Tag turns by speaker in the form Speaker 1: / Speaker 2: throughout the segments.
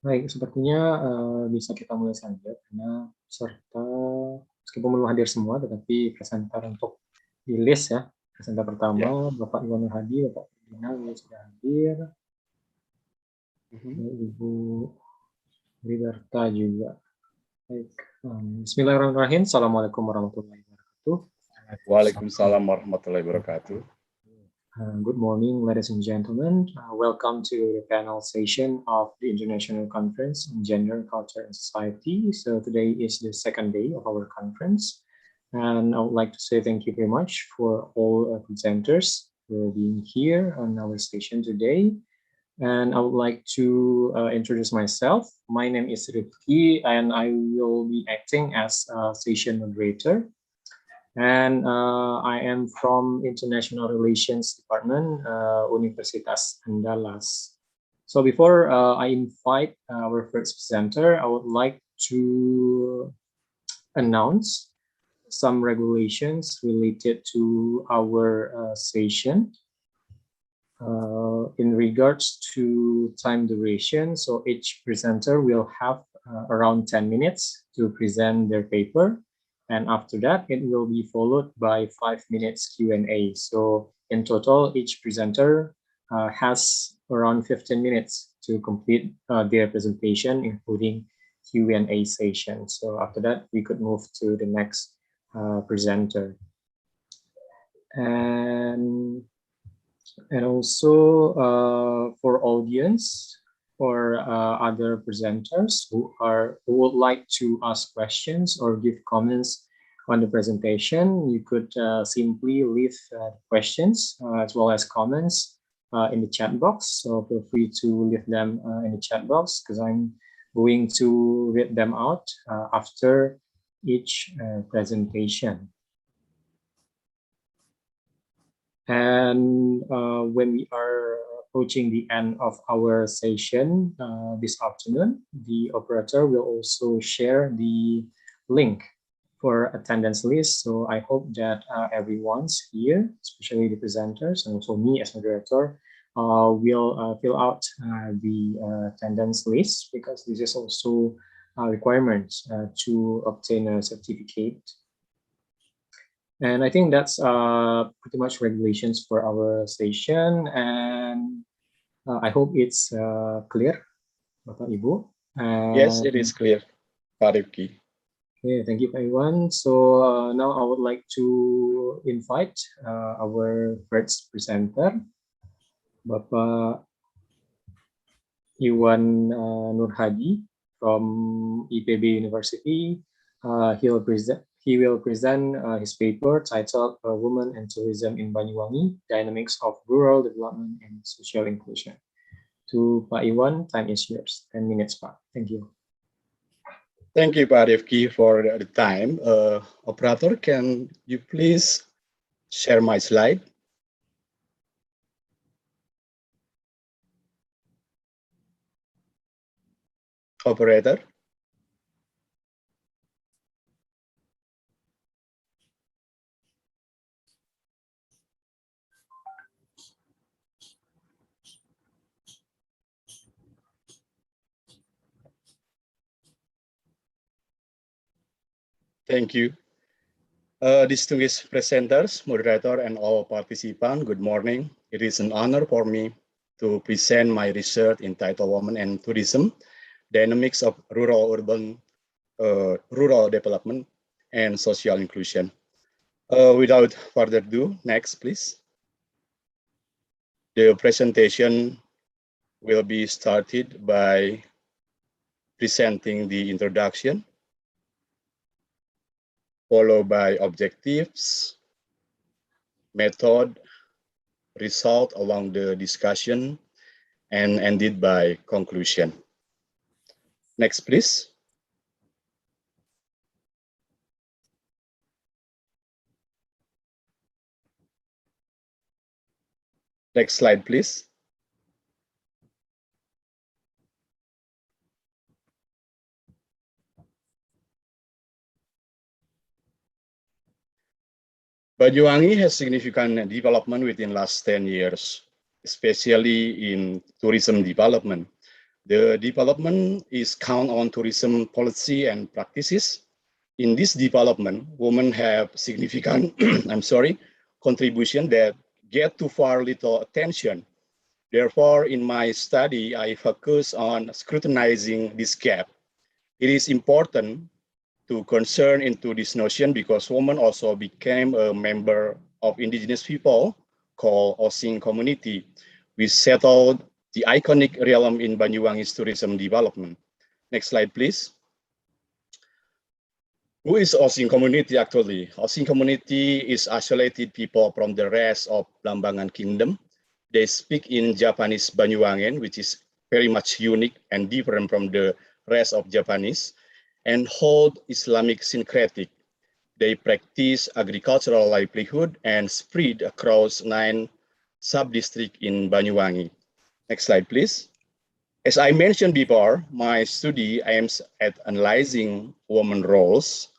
Speaker 1: Baik, sepertinya bisa kita mulai saja karena peserta meskipun belum hadir semua, tetapi presenter untuk di list ya. Presenter
Speaker 2: Ya.
Speaker 1: pertama Bapak Iwan Nurhadi, Bapak Ferdinand sudah hadir, Ibu Liberta juga. Baik, Bismillahirrahmanirrahim. Assalamualaikum warahmatullahi wabarakatuh.
Speaker 2: Waalaikumsalam warahmatullahi wabarakatuh.
Speaker 1: Good morning, ladies and gentlemen. Welcome to the panel session of the International Conference on Gender, Culture, and Society. So today is the second day of our conference. And I would like to say thank you very much for all presenters for being here on our station today. And I would like to introduce myself. My name is Rifki, and I will be acting as a session moderator. And I am from International Relations Department, Universitas Andalas. So before I invite our first presenter, I would like to announce some regulations related to our session. In regards to time duration, so each presenter will have around 10 minutes to present their paper. And after that, it will be followed by 5 minutes Q&A. So in total, each presenter has around 15 minutes to complete their presentation, including Q&A session. So after that, we could move to the next presenter. And also for audience or other presenters who would like to ask questions or give comments on the presentation, you could simply leave questions as well as comments in the chat box. So feel free to leave them in the chat box because I'm going to read them out after each presentation. And when we are approaching the end of our session this afternoon, the operator will also share the link for attendance list. So I hope that everyone's here, especially the presenters and also me as moderator, will fill out the attendance list because this is also a requirement to obtain a certificate. And I think that's pretty much regulations for our station. And I hope it's clear, Bapak Ibu.
Speaker 2: Yes, it is clear, Pak Rifki.
Speaker 1: Okay, thank you, Pak Iwan. So now I would like to invite our first presenter, Bapak Iwan Nurhadi from IPB University. He will present his paper titled Women and Tourism in Banyuwangi, Dynamics of Rural Development and Social Inclusion. To Pak Iwan, time is yours. 10 minutes, Pak. Thank you.
Speaker 2: Thank you, Pak Rifki, for the time. Operator, can you please share my slide? Operator. Thank you. Distinguished presenters, moderator, and all participants, good morning. It is an honor for me to present my research entitled Women and Tourism, Dynamics of Rural Development and Social Inclusion. Without further ado, next, please. The presentation will be started by presenting the introduction, followed by objectives, method, result along the discussion, and ended by conclusion. Next, please. Next slide, please. Banyuwangi has significant development within last 10 years, especially in tourism development. The development is count on tourism policy and practices. In this development, women have significant, I'm sorry, contribution that get too far little attention. Therefore, in my study, I focus on scrutinizing this gap. It is important to concern into this notion because women also became a member of indigenous people called Osing community. We settled the iconic realm in Banyuwangi's tourism development. Next slide, please. Who is Osing community actually? Osing community is isolated people from the rest of Blambangan Kingdom. They speak in Japanese Banyuwangen, which is very much unique and different from the rest of Japanese, and hold Islamic syncretic. They practice agricultural livelihood and spread across 9 sub-districts in Banyuwangi. Next slide, please. As I mentioned before, my study aims at analyzing women roles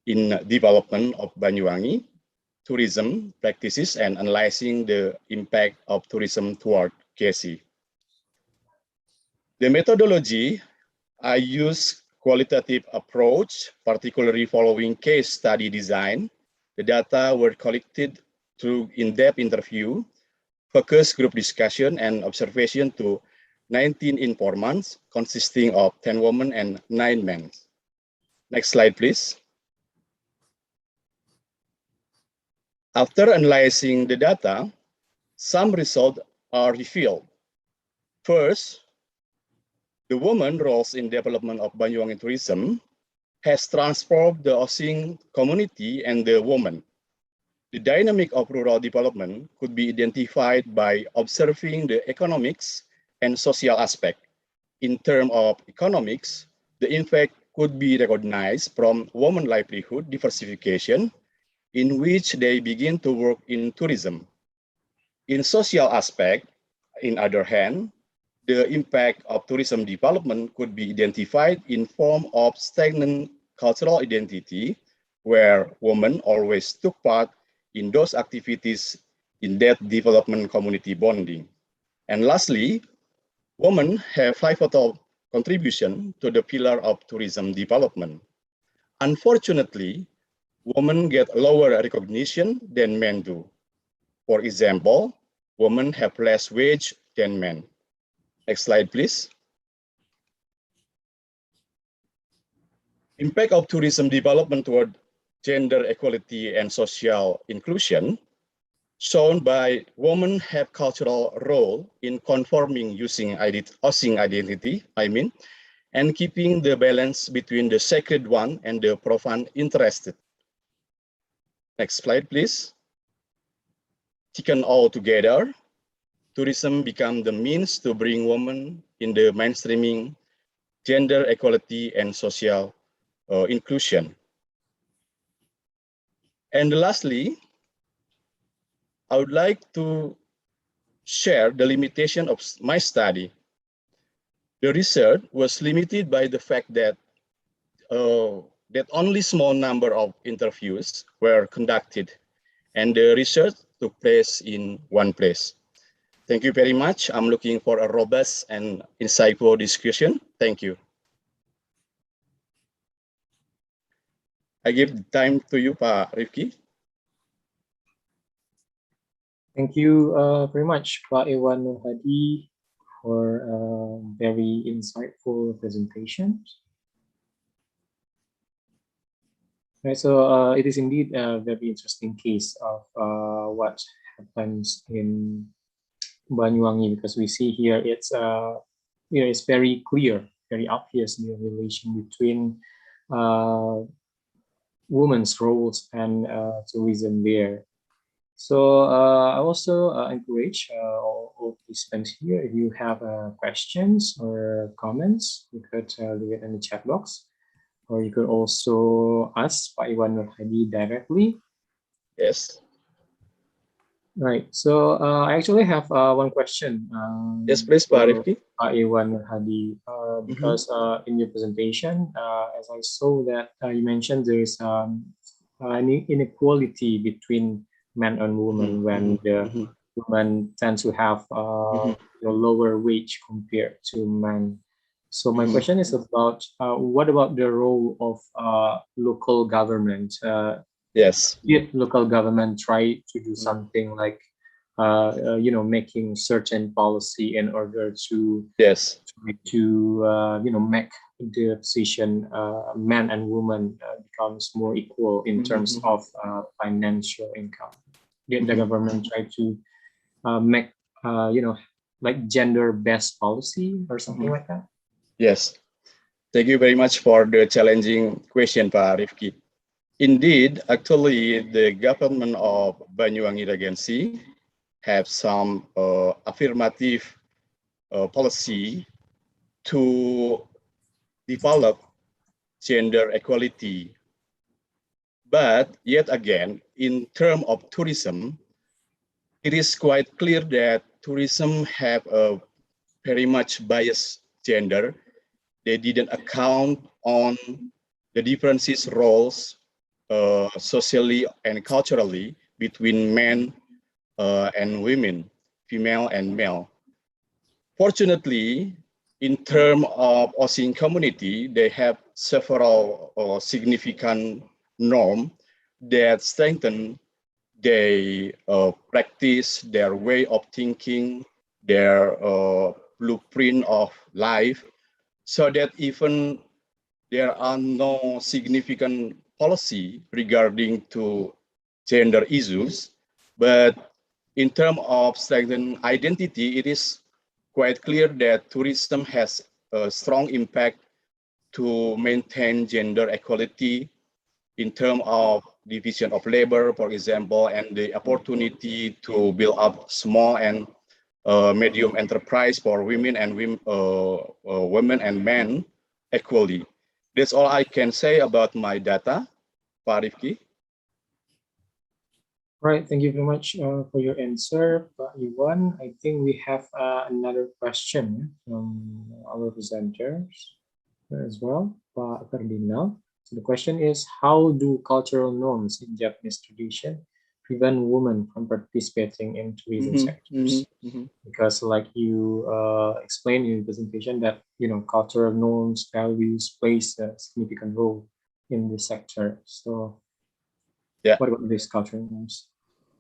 Speaker 2: in development of Banyuwangi, tourism practices, and analyzing the impact of tourism toward KC. The methodology, I use qualitative approach, particularly following case study design. The data were collected through in-depth interview, focus group discussion, and observation to 19 informants consisting of 10 women and 9 men. Next slide, please. After analyzing the data, some results are revealed. First, the woman roles in development of Banyuwangi tourism has transformed the Osing community and the woman. The dynamic of rural development could be identified by observing the economics and social aspect. In terms of economics, the impact could be recognized from women livelihood diversification, in which they begin to work in tourism. In social aspect, in other hand, the impact of tourism development could be identified in form of stagnant cultural identity, where women always took part in those activities in that development community bonding. And lastly, women have pivotal contribution to the pillar of tourism development. Unfortunately, women get lower recognition than men do. For example, women have less wage than men. Next slide, please. Impact of tourism development toward gender equality and social inclusion, shown by women have cultural role in conforming using Osing identity, and keeping the balance between the sacred one and the profane interested. Next slide, please. Taken all together, tourism became the means to bring women in the mainstreaming, gender equality, and social inclusion. And lastly, I would like to share the limitation of my study. The research was limited by the fact that only small number of interviews were conducted, and the research took place in one place. Thank you very much. I'm looking for a robust and insightful discussion. Thank you. I give the time to you, Pak Rifki.
Speaker 1: Thank you very much, Pak Iwan Nur Hadi, for a very insightful presentation. Right, so it is indeed a very interesting case of what happens in Banyuwangi, because we see here it's very clear, very obvious the relation between women's roles and tourism there. So I also encourage all participants here, if you have questions or comments, you could leave it in the chat box, or you could also ask Pak Iwan Nur Hadi directly.
Speaker 2: Yes.
Speaker 1: Right. So I actually have one question.
Speaker 2: Yes, please, Pak Rifki.
Speaker 1: Pak Iwan Nur Hadi, because in your presentation, as I saw that you mentioned there is an inequality between men and women when the women tend to have lower wage compared to men. So my question is about what about the role of local government?
Speaker 2: Yes.
Speaker 1: If local government try to do something like, making certain policy in order to
Speaker 2: Yes.
Speaker 1: make the position man and woman becomes more equal in terms of financial income. Did the government try to make like gender-based policy or something like that?
Speaker 2: Yes. Thank you very much for the challenging question, Pak Rifki. Indeed, actually, the government of Banyuwangi Regency have some affirmative policy to develop gender equality. But yet again, in terms of tourism, it is quite clear that tourism have a very much biased gender. They didn't account on the differences roles socially and culturally between men and women, female and male. Fortunately, in terms of Osing community, they have several significant norms that strengthen their practice, their way of thinking, their blueprint of life, so that even there are no significant policy regarding to gender issues, but in terms of strengthened identity, it is quite clear that tourism has a strong impact to maintain gender equality in terms of division of labor, for example, and the opportunity to build up small and medium enterprise for women and women and men equally. That's all I can say about my data, Pak Rifki.
Speaker 1: Right, thank you very much for your answer, Pak Iwan. I think we have another question from our presenters as well, Pak Ferdinand. So the question is, how do cultural norms in Japanese tradition prevent women from participating in tourism sectors? Because like you explained in the presentation that, cultural norms, values plays a significant role in this sector. So
Speaker 2: yeah,
Speaker 1: what about these cultural norms?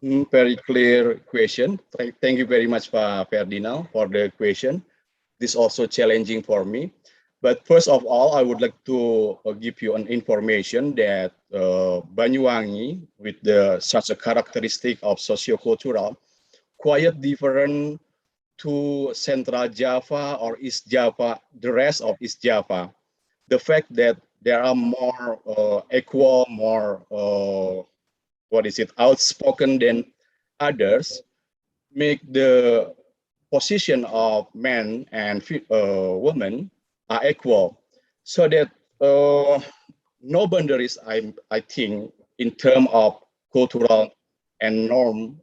Speaker 2: Very clear question. Thank you very much, Pak Ferdinand, for the question. This is also challenging for me. But first of all, I would like to give you an information that Banyuwangi, with such a characteristic of sociocultural, quite different to Central Java or East Java, the rest of East Java. The fact that there are more equal, more outspoken than others, make the position of men and women are equal, so that no boundaries. I think in terms of cultural and norm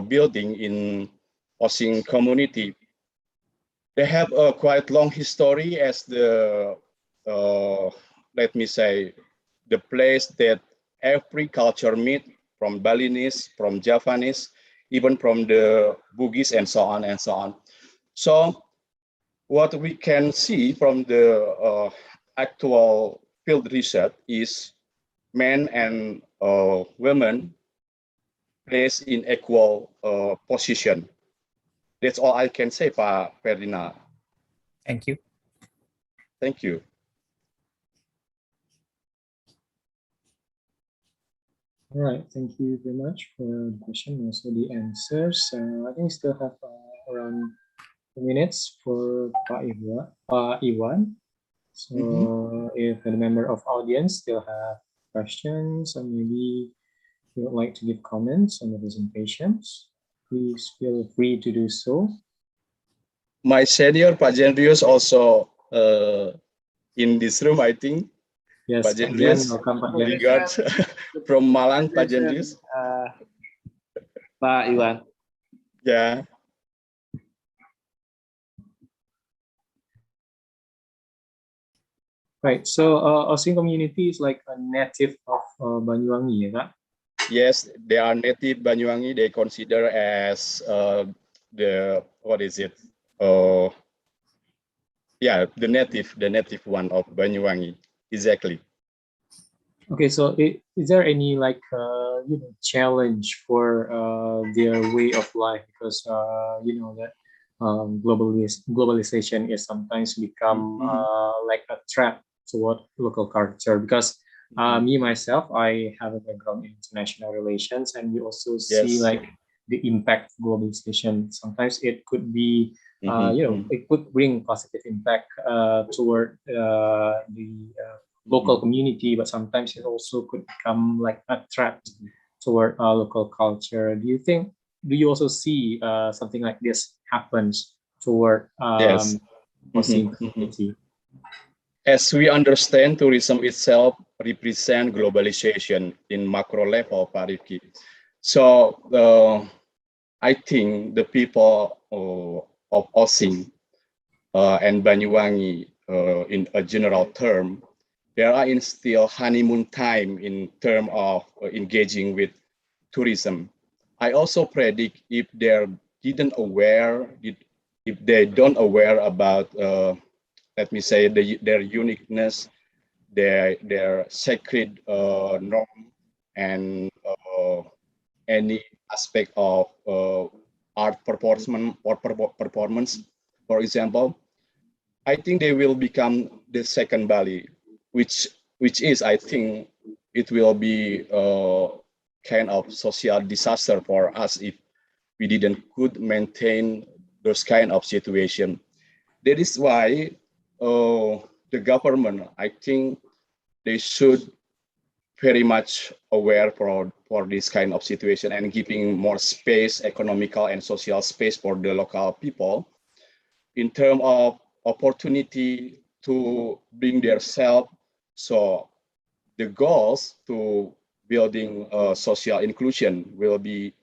Speaker 2: building in Osing community, they have a quite long history as the let me say the place that every culture meet, from Balinese, from Javanese, even from the Bugis and so on and so on. So what we can see from the actual field research is men and women placed in equal position. That's all I can say, Pak Ferdinand.
Speaker 3: Thank you.
Speaker 2: Thank you.
Speaker 1: All right, thank you very much for the question and also the answers. I think we still have around 2 minutes for Pak Iwan. So if a member of audience still have questions or maybe you would like to give comments on the presentations, please feel free to do so.
Speaker 2: My senior, Pak Jendrius, also in this room, I think.
Speaker 1: Yes,
Speaker 2: Pak Jendrius,
Speaker 1: welcome, Pak
Speaker 2: regards from Malang, Pak Jendrius.
Speaker 3: Pak Iwan.
Speaker 2: Yeah.
Speaker 1: Right, so Osing community is like a native of Banyuwangi, right?
Speaker 2: Yes, they are native Banyuwangi. They consider as the, what is it? Yeah, the native one of Banyuwangi, exactly.
Speaker 1: Okay, so is there any like challenge for their way of life, because you know that globalization is sometimes become
Speaker 2: Mm-hmm.
Speaker 1: like a threat toward local culture, because
Speaker 2: Mm-hmm.
Speaker 1: me myself, I have a background in international relations, and we also see
Speaker 2: Yes.
Speaker 1: like the impact of globalization. Sometimes it could be
Speaker 2: Mm-hmm.
Speaker 1: it could bring positive impact toward the local
Speaker 2: Mm-hmm.
Speaker 1: community, but sometimes it also could become like a threat toward local culture. Do you also see something like this happens toward
Speaker 2: Yes.
Speaker 1: Muslim
Speaker 2: Mm-hmm. Mm-hmm.
Speaker 1: community?
Speaker 2: As we understand, tourism itself represents globalization in macro level, Pak Rifki. So I think the people of Osing and Banyuwangi, in a general term, they are in still honeymoon time in terms of engaging with tourism. I also predict if they're didn't aware, if they don't aware about, let me say, their uniqueness, their sacred norm, and any aspect of art performance, for example, I think they will become the second Bali, which is, I think, it will be kind of social disaster for us if we didn't could maintain those kind of situation. That is why the government, I think, they should very much aware for this kind of situation and giving more space, economical and social space for the local people in terms of opportunity to bring their self. So the goals to building social inclusion will be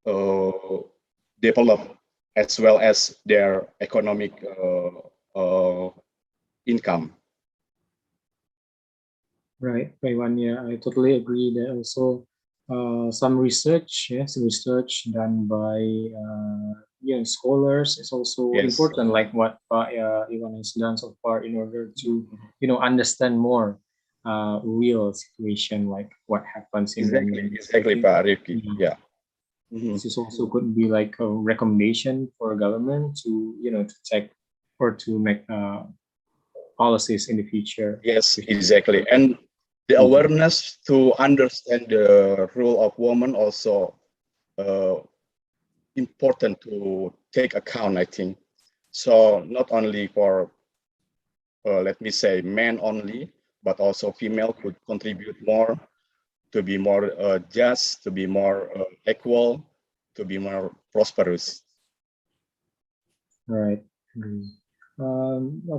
Speaker 2: uh, developed, as well as their economic income.
Speaker 1: Right, Paiwan, yeah, I totally agree. There also some research, yes, research done by scholars is also
Speaker 2: Yes,
Speaker 1: important, like what Iwan has done so far in order to understand more real situation, like what happens in
Speaker 2: exactly,
Speaker 1: Banyuwangi. So I
Speaker 2: exactly,
Speaker 1: think
Speaker 2: Pak Rifki.
Speaker 1: yeah,
Speaker 2: Yeah. Mhm.
Speaker 1: this is also could be like a recommendation for government to to check or to make policies in the future.
Speaker 2: Yes, exactly. And the awareness to understand the role of woman also uh, important to take account, I think. So not only for, let me say, men only, but also female could contribute more to be more just, to be more equal, to be more prosperous.
Speaker 1: Right. Agree.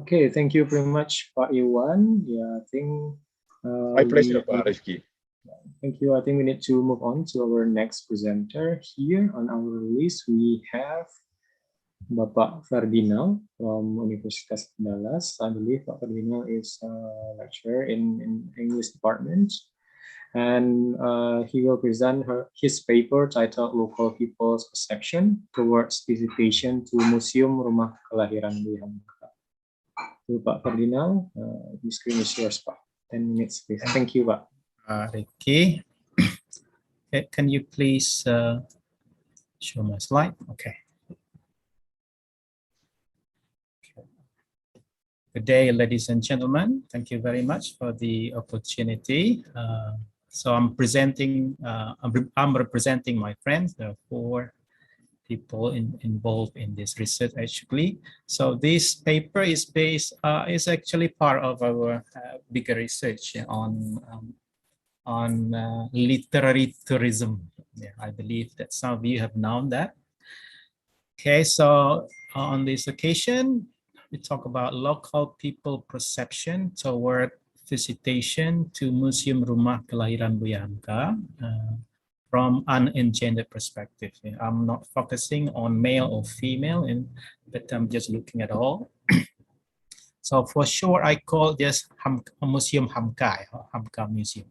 Speaker 1: Okay, thank you very much, Pak Iwan. Yeah, I think
Speaker 2: My pleasure,
Speaker 1: we
Speaker 2: Pak Rifki.
Speaker 1: thank you. I think we need to move on to our next presenter. Here on our list, we have Bapak Ferdinand from Universitas Dallas. I believe Pak Ferdinand is a lecturer in English department, and he will present his paper titled Local People's Perception Towards Visitation to Museum Rumah Kelahiran Beliau. To Pak Ferdinand, the screen is yours, Pak. 10 minutes, please. Thank you, Pak.
Speaker 3: Ricky, can you please show my slide? Okay. Good day, ladies and gentlemen. Thank you very much for the opportunity. So I'm presenting, I'm representing my friends. There are 4 people involved in this research actually. So this paper is is actually part of our bigger research on literary tourism. Yeah, I believe that some of you have known that. Okay, so on this occasion, we talk about local people perception toward visitation to Museum Rumah Kelahiran Buya Hamka from an ungendered perspective. I'm not focusing on male or female, but I'm just looking at all. So for sure, I call this Museum Hamka, Hamka Museum.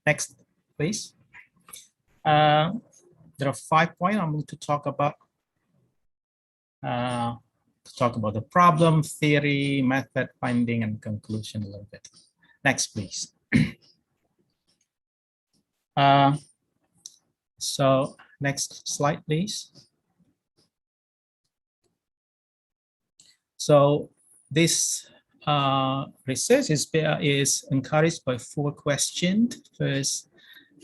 Speaker 3: Next, please. There are 5 points I'm going to talk about. talk about the problem, theory, method, finding, and conclusion a little bit. Next, please. So next slide, please. So this research is encouraged by 4 questions. First,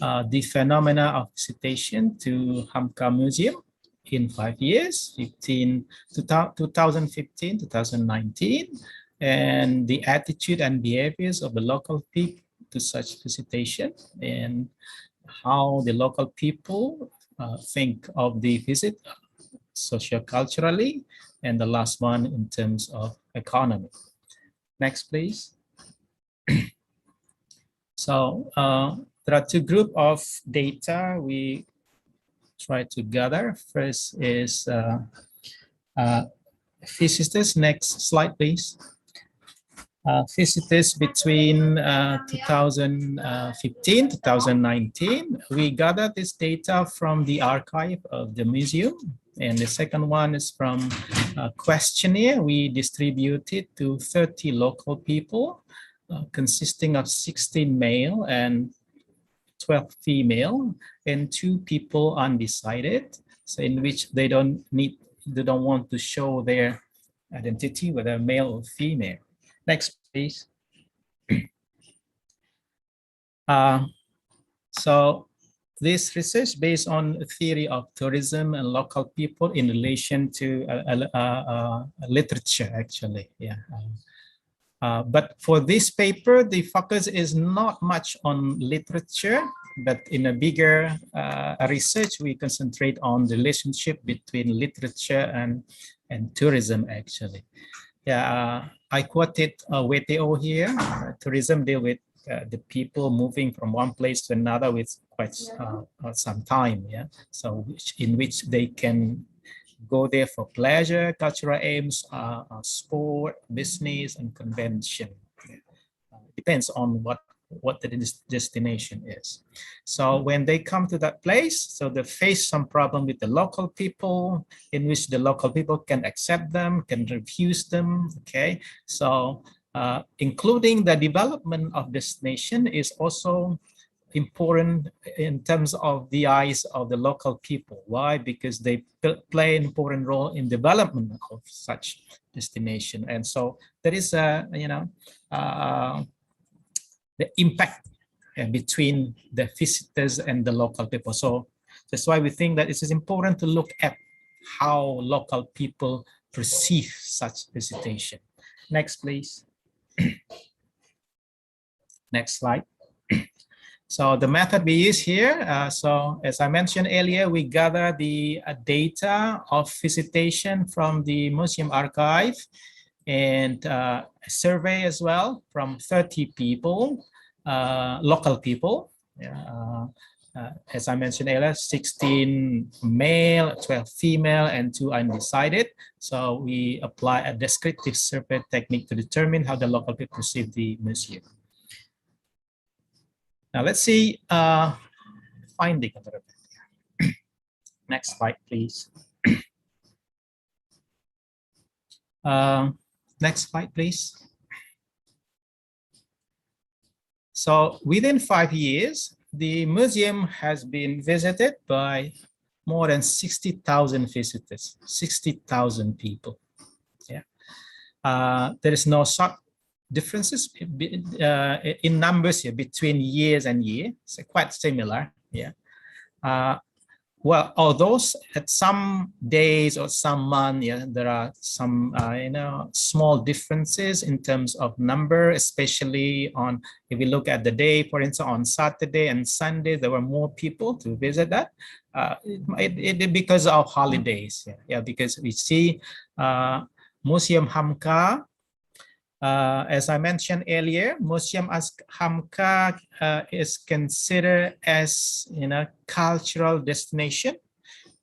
Speaker 3: the phenomena of visitation to Hamka Museum in 5 years, 2015, 2019, and the attitude and behaviors of the local people to such visitation, and how the local people think of the visit socioculturally, and the last one in terms of economy. Next, please. So there are 2 groups of data we try to gather. First is visitors. Next slide, please. Visitors between 2015 to 2019. We gathered this data from the archive of the museum. And the second one is from a questionnaire we distributed to 30 local people, consisting of 16 male and 12 female, and 2 people undecided, so in which they don't want to show their identity, whether male or female. Next, please. So this research based on a theory of tourism and local people in relation to literature, actually. Yeah. But for this paper, the focus is not much on literature, but in a bigger research, we concentrate on the relationship between literature and tourism, actually. Yeah, I quoted WTO here. Tourism deal with the people moving from one place to another with quite some time. Yeah, so in which they can go there for pleasure, cultural aims, sport, business, and convention. Depends on what the destination is. So when they come to that place, so they face some problem with the local people, in which the local people can accept them, can refuse them. Okay, so including the development of destination is also important in terms of the eyes of the local people. Why? Because they play an important role in development of such destination. And so there is a, the impact between the visitors and the local people. So that's why we think that it is important to look at how local people perceive such visitation. Next, please. Next slide. So the method we use here, so as I mentioned earlier, we gather the data of visitation from the museum archive and a survey as well from 30 people, local people. As I mentioned earlier, 16 male, 12 female, and 2 undecided. So we apply a descriptive survey technique to determine how the local people perceive the museum. Now let's see finding a little bit. Next slide, please. Next slide, please. So within 5 years, the museum has been visited by more than 60,000 visitors, 60,000 people. Yeah, there is no sharp differences in numbers here between years and year. It's quite similar. Yeah. Well, although at some days or some months, yeah, there are some small differences in terms of number, especially on, if we look at the day, for instance, on Saturday and Sunday, there were more people to visit that. Because of holidays. Yeah, because we see Museum Hamka. As I mentioned earlier, Museum Hamka is considered as cultural destination.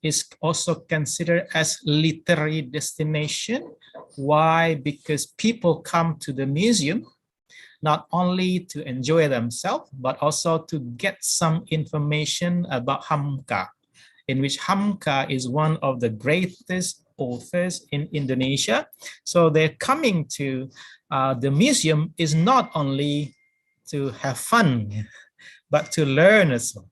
Speaker 3: Is also considered as literary destination. Why? Because people come to the museum not only to enjoy themselves, but also to get some information about Hamka, in which Hamka is one of the greatest authors in Indonesia. So they're coming to the museum is not only to have fun, but to learn as well.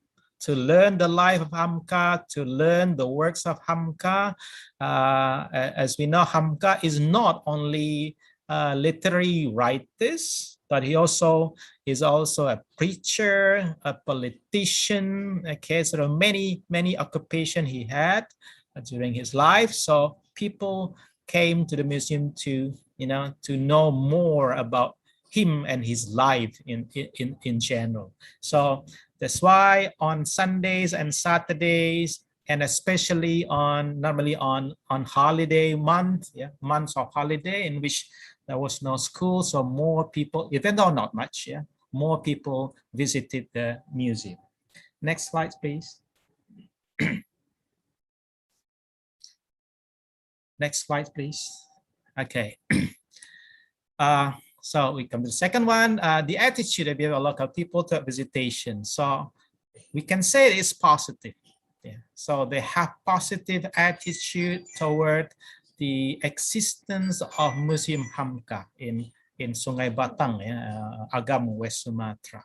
Speaker 3: To learn the life of Hamka, to learn the works of Hamka. As we know, Hamka is not only literary writers, but he also is also a preacher, a politician. Okay, so many occupation he had during his life. So people came to the museum to to know more about him and his life in general. So that's why on Sundays and Saturdays, and especially normally on holiday month, months of holiday in which there was no school, so more people, even though not much, more people visited the museum. Next slide, please. Next slide, please. Okay. So we come to the second one, the attitude of local people to visitation. So we can say it's positive. So they have positive attitude toward the existence of Museum Hamka in Sungai Batang, Agam, West Sumatra.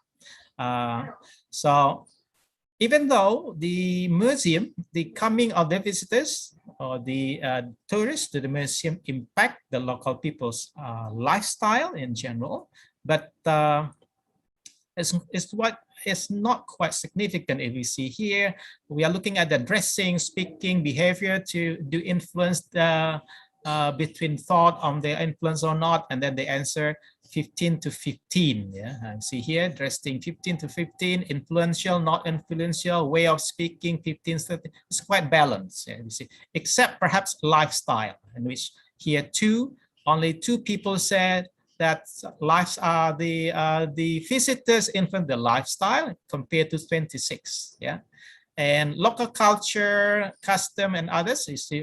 Speaker 3: So even though the museum, the coming of the visitors or the tourists to the museum impact the local people's lifestyle in general, but it's not quite significant. If we see here, we are looking at the dressing, speaking, behavior to do influence the between thought on their influence or not, and then they answer 15 to 15. And see here, dressing 15 to 15, influential, not influential, way of speaking 15 to 30. It's quite balanced. You see, except perhaps lifestyle, in which here only two people said that the visitors influence the lifestyle compared to 26. And local culture, custom, and others. You see,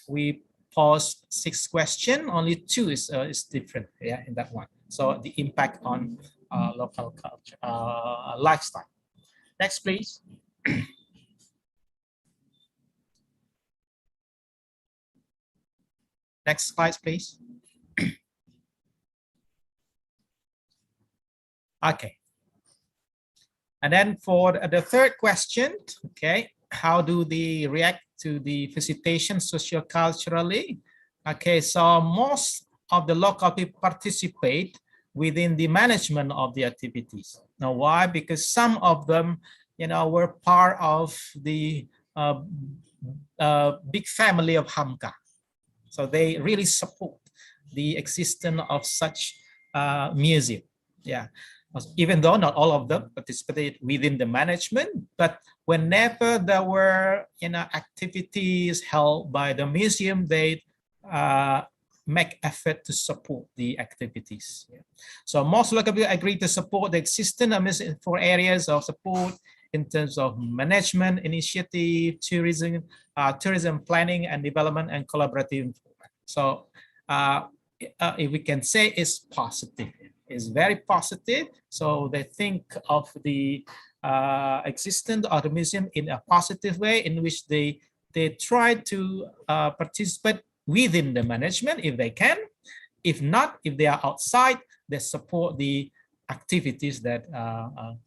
Speaker 3: we pose 6 questions. Only 2 is different. In that one. So the impact on local culture, lifestyle. Next, please. Next slide, please. Okay. And then for the third question, okay, how do they react to the visitation socioculturally? Okay, so most of the local people participate within the management of the activities. Now, why? Because some of them, were part of the big family of Hamka. So they really support the existence of such museum. Even though not all of them participated within the management, but whenever there were activities held by the museum, they make effort to support the activities. So most local people agree to support the existence of museum for areas of support in terms of management, initiative, tourism, tourism planning and development, and collaborative. So if we can say it's positive. Is very positive. So they think of the existence of the museum in a positive way, in which they try to participate within the management if they can. If not, if they are outside, they support the activities that are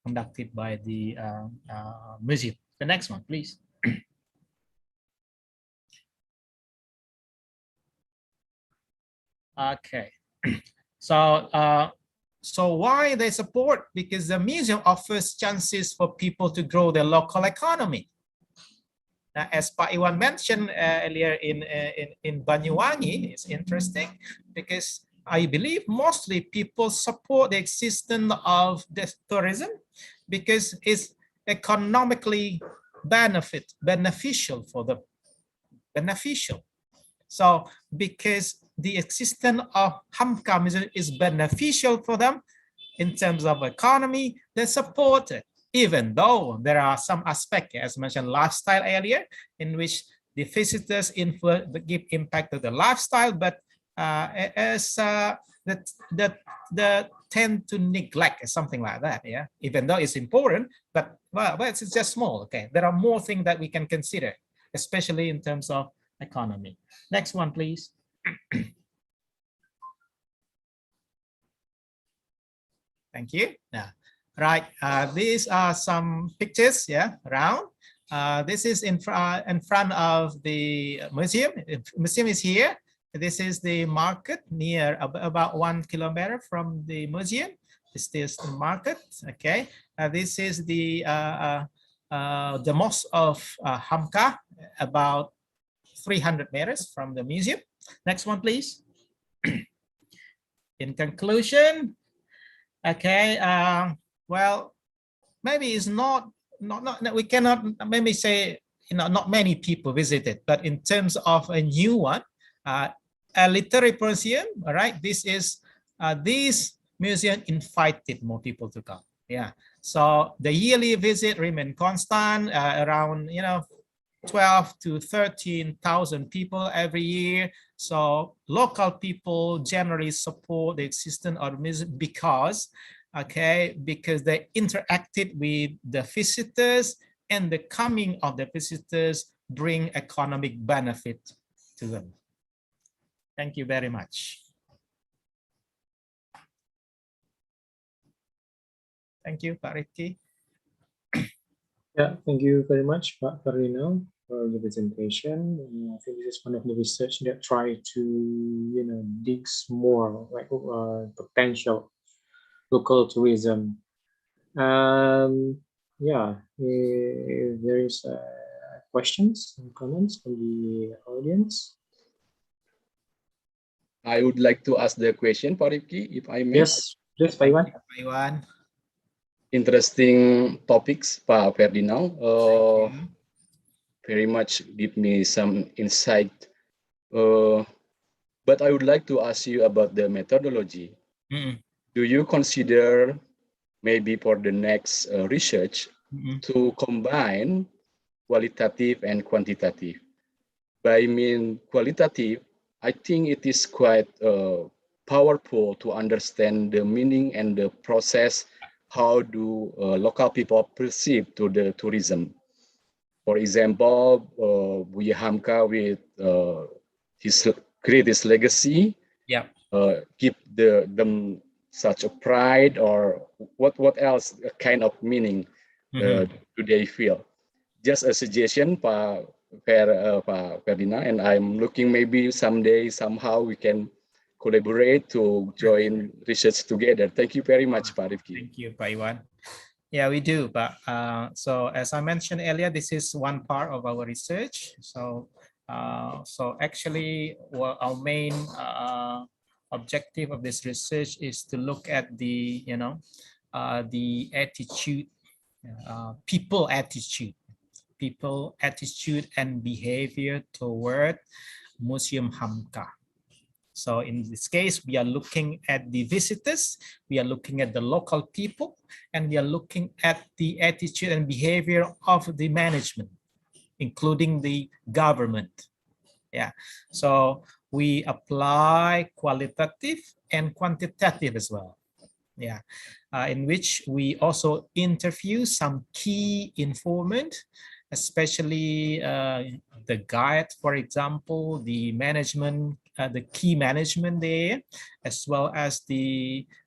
Speaker 3: conducted by the museum. The next one, please. Okay. So why they support? Because the museum offers chances for people to grow their local economy. As Pak Iwan mentioned earlier in Banyuwangi, it's interesting because I believe mostly people support the existence of the tourism because it's economically beneficial for them. So because the existence of Hamka Museum is beneficial for them in terms of economy, they support it, even though there are some aspects, as mentioned, lifestyle earlier, in which the visitors give impact to the lifestyle, but as the tend to neglect something like that, even though it's important, but well, it's just small. Okay, there are more things that we can consider, especially in terms of economy. Next one, please. Thank you. Yeah. Right. These are some pictures. Yeah. Around. This is in front of the museum. The museum is here. This is the market near about 1 kilometer from the museum. This is the market. Okay. This is the mosque of Hamka, about 300 meters from the museum. Next one, please. In conclusion, okay, well, maybe it's not we cannot maybe say not many people visited, but in terms of a new one, a literary museum, all right, this museum invited more people to come. Yeah, so the yearly visit remain constant, around 12 to 13,000 people every year. So local people generally support the existence of the museum because they interacted with the visitors, and the coming of the visitors bring economic benefit to them. Thank you very much. Thank you, Pak Rifki.
Speaker 1: Yeah, thank you very much, Pak Ferdinand, for the presentation. I think this is one of the research that try to, dig more like potential local tourism. Yeah, if there is questions and comments from the audience.
Speaker 2: I would like to ask the question, Pak Rifki, if I may.
Speaker 1: Yes, please, Pak Iwan.
Speaker 2: Interesting topics, Pak Ferdinand. Very much give me some insight. But I would like to ask you about the methodology. Do you consider maybe for the next research to combine qualitative and quantitative? By mean qualitative, I think it is quite powerful to understand the meaning and the process. How do local people perceive to the tourism? For example, Buya Hamka with his greatest legacy, give them such a pride, or what else kind of meaning do they feel? Just a suggestion, Pak Ferdinand, and I'm looking maybe someday somehow we can collaborate to join research together. Thank you very much, Pak Rifki.
Speaker 3: Thank you, Pak Iwan. Yeah, we do. But so as I mentioned earlier, this is one part of our research. So actually, our main objective of this research is to look at the the attitude, people attitude and behavior toward Museum Hamka. So in this case, we are looking at the visitors, we are looking at the local people, and we are looking at the attitude and behavior of the management, including the government. Yeah, so we apply qualitative and quantitative as well. Yeah, in which we also interview some key informant, especially the guide, for example, the management, the key management there, as well as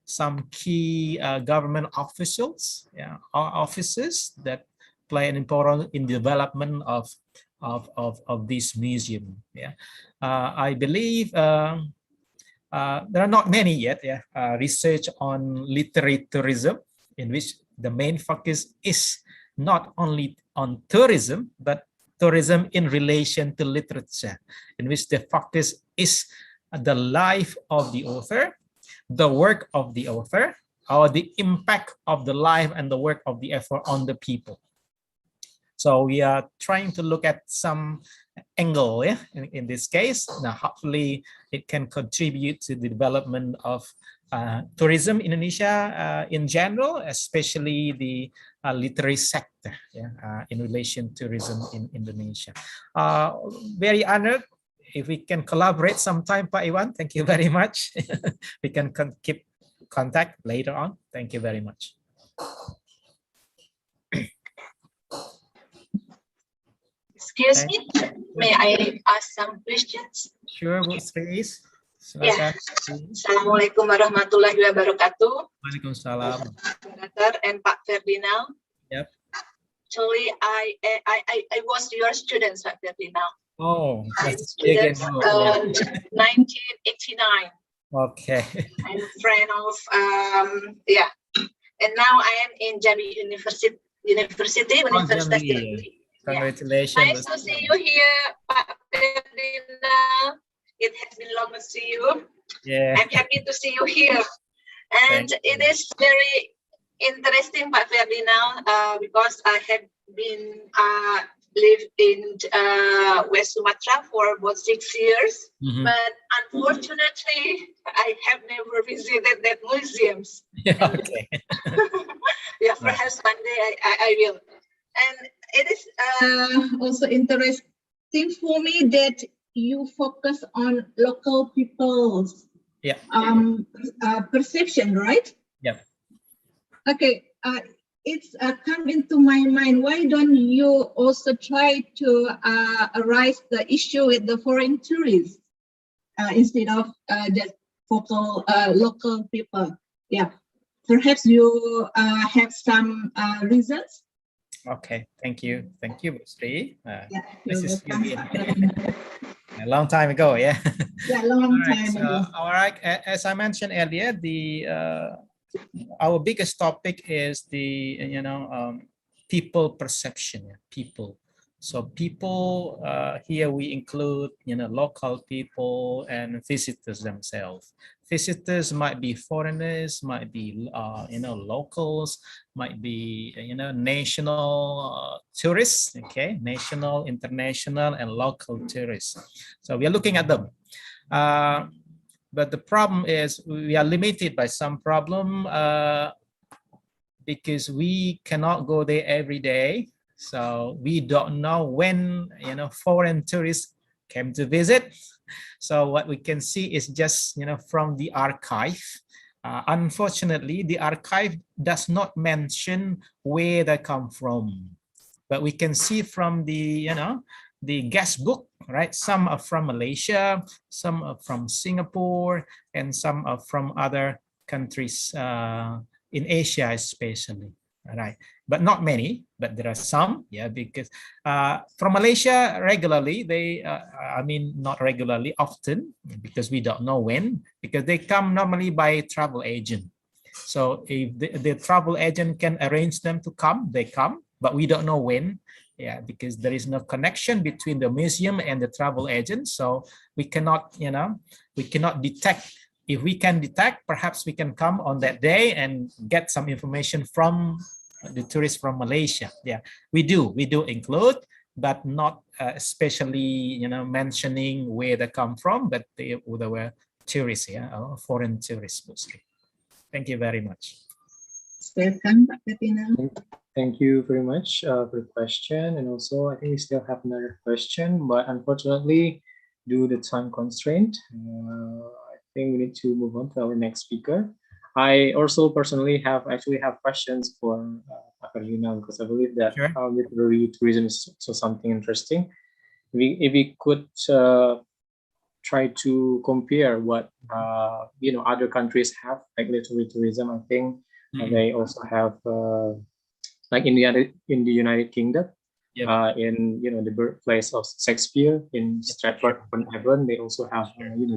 Speaker 3: some key government officials, officers that play an important in development of this museum. Yeah, I believe there are not many yet. Research on literary tourism, in which the main focus is not only on tourism, but tourism in relation to literature, in which the focus is the life of the author, the work of the author, or the impact of the life and the work of the author on the people. So we are trying to look at some angle in this case. Now, hopefully it can contribute to the development of tourism in Indonesia in general, especially the literary sector in relation to tourism in Indonesia. Very honored if we can collaborate sometime, Pak Iwan. Thank you very much. We can keep contact later on. Thank you very much.
Speaker 4: Excuse me, may I ask some questions?
Speaker 3: Sure, Bu Sri.
Speaker 4: Yeah.
Speaker 3: Silakan.
Speaker 4: Assalamualaikum warahmatullahi wabarakatuh.
Speaker 3: Waalaikumsalam.
Speaker 4: Moderator and Pak Ferdinand.
Speaker 3: Yep.
Speaker 4: Actually, I was your student, Pak Ferdinand.
Speaker 3: Oh,
Speaker 4: I'm
Speaker 3: that's again.
Speaker 4: student 1989.
Speaker 3: Okay.
Speaker 4: I'm a friend of and now I am in Jambi University.
Speaker 3: Jambi, yeah. Congratulations.
Speaker 4: Nice to see you here, Pak Ferdinand. It has been long to see you.
Speaker 3: Yeah.
Speaker 4: I'm happy to see you here. And it is very interesting, Pak Ferdinand, because I have been lived in West Sumatra for about 6 years. But unfortunately, I have never visited that museums.
Speaker 3: Yeah, okay.
Speaker 4: Yeah, perhaps one day I will. And it is also interesting for me that you focus on local people's perception, right?
Speaker 3: Yeah.
Speaker 4: Okay. It's come into my mind. Why don't you also try to arise the issue with the foreign tourists instead of just local people? Yeah. Perhaps you have some reasons.
Speaker 3: Okay, thank you, Bu Sri.
Speaker 4: This
Speaker 3: is a long time ago, yeah.
Speaker 4: Yeah, long time ago.
Speaker 3: All right, as I mentioned earlier, our biggest topic is the people perception. People. So people here we include local people and visitors themselves. Visitors might be foreigners, might be locals, might be national tourists. Okay, national, international, and local tourists. So we are looking at them. But the problem is we are limited by some problem because we cannot go there every day. So we don't know when foreign tourists came to visit. So what we can see is just from the archive. Unfortunately, the archive does not mention where they come from, but we can see from the the guest book, right? Some are from Malaysia, some are from Singapore, and some are from other countries in Asia especially, right? But not many, but there are some, yeah, because from Malaysia regularly, not regularly, often, because we don't know when, because they come normally by travel agent. So if the travel agent can arrange them to come, they come, but we don't know when. Yeah, because there is no connection between the museum and the travel agent, so we cannot, we cannot detect. If we can detect, perhaps we can come on that day and get some information from the tourists from Malaysia. Yeah, we do include, but not especially, mentioning where they come from, but they were tourists, yeah, or foreign tourists mostly. Thank you very much.
Speaker 4: Welcome, Pak Ferdinand.
Speaker 1: Thank you very much for the question. And also, I think we still have another question, but unfortunately, due to time constraint, I think we need to move on to our next speaker. I also personally have questions for Ferdinand, because I believe that literary tourism is also something interesting. If we could try to compare what other countries have, like literary tourism, I think they also have like in the United Kingdom, in the birthplace of Shakespeare in Stratford-upon-Avon, they also have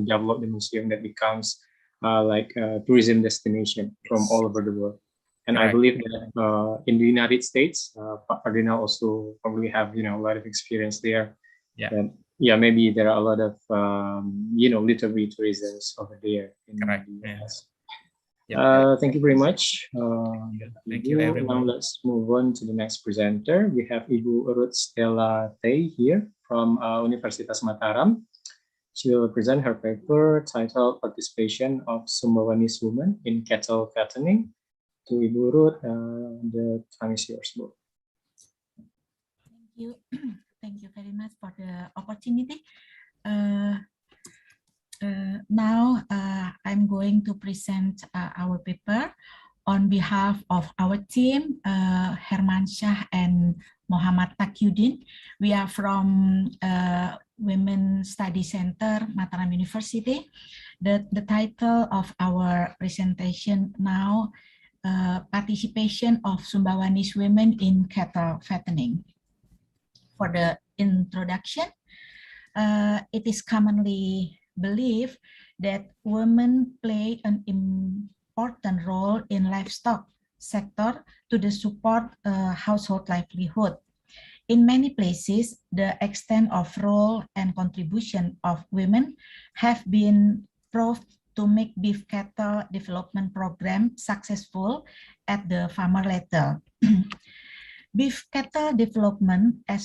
Speaker 1: developed a museum that becomes like a tourism destination from all over the world. And I believe that in the United States, Ferdinand also probably have a lot of experience there. Yeah, maybe there are a lot of literary tourisms over there in the US. Thank you very much.
Speaker 3: Thank you, everyone.
Speaker 1: Now let's move on to the next presenter. We have Ibu Ruth Stella Tay here from Universitas Mataram. She will present her paper titled Participation of Sumbawanis Women in Cattle Fattening. To Ibu Ruth, the time is yours, Bu.
Speaker 5: Thank you. Thank you very much for the opportunity. Now I'm going to present our paper on behalf of our team, Hermansyah and Muhammad Takyudin. We are from Women Study Center, Mataram University. The title of our presentation now, participation of Sumbawanese women in cattle fattening. For the introduction, it is commonly believed that women play an important role in livestock sector to the support household livelihood. In many places, the extent of role and contribution of women have been proved to make beef cattle development program successful at the farmer level. Beef cattle development at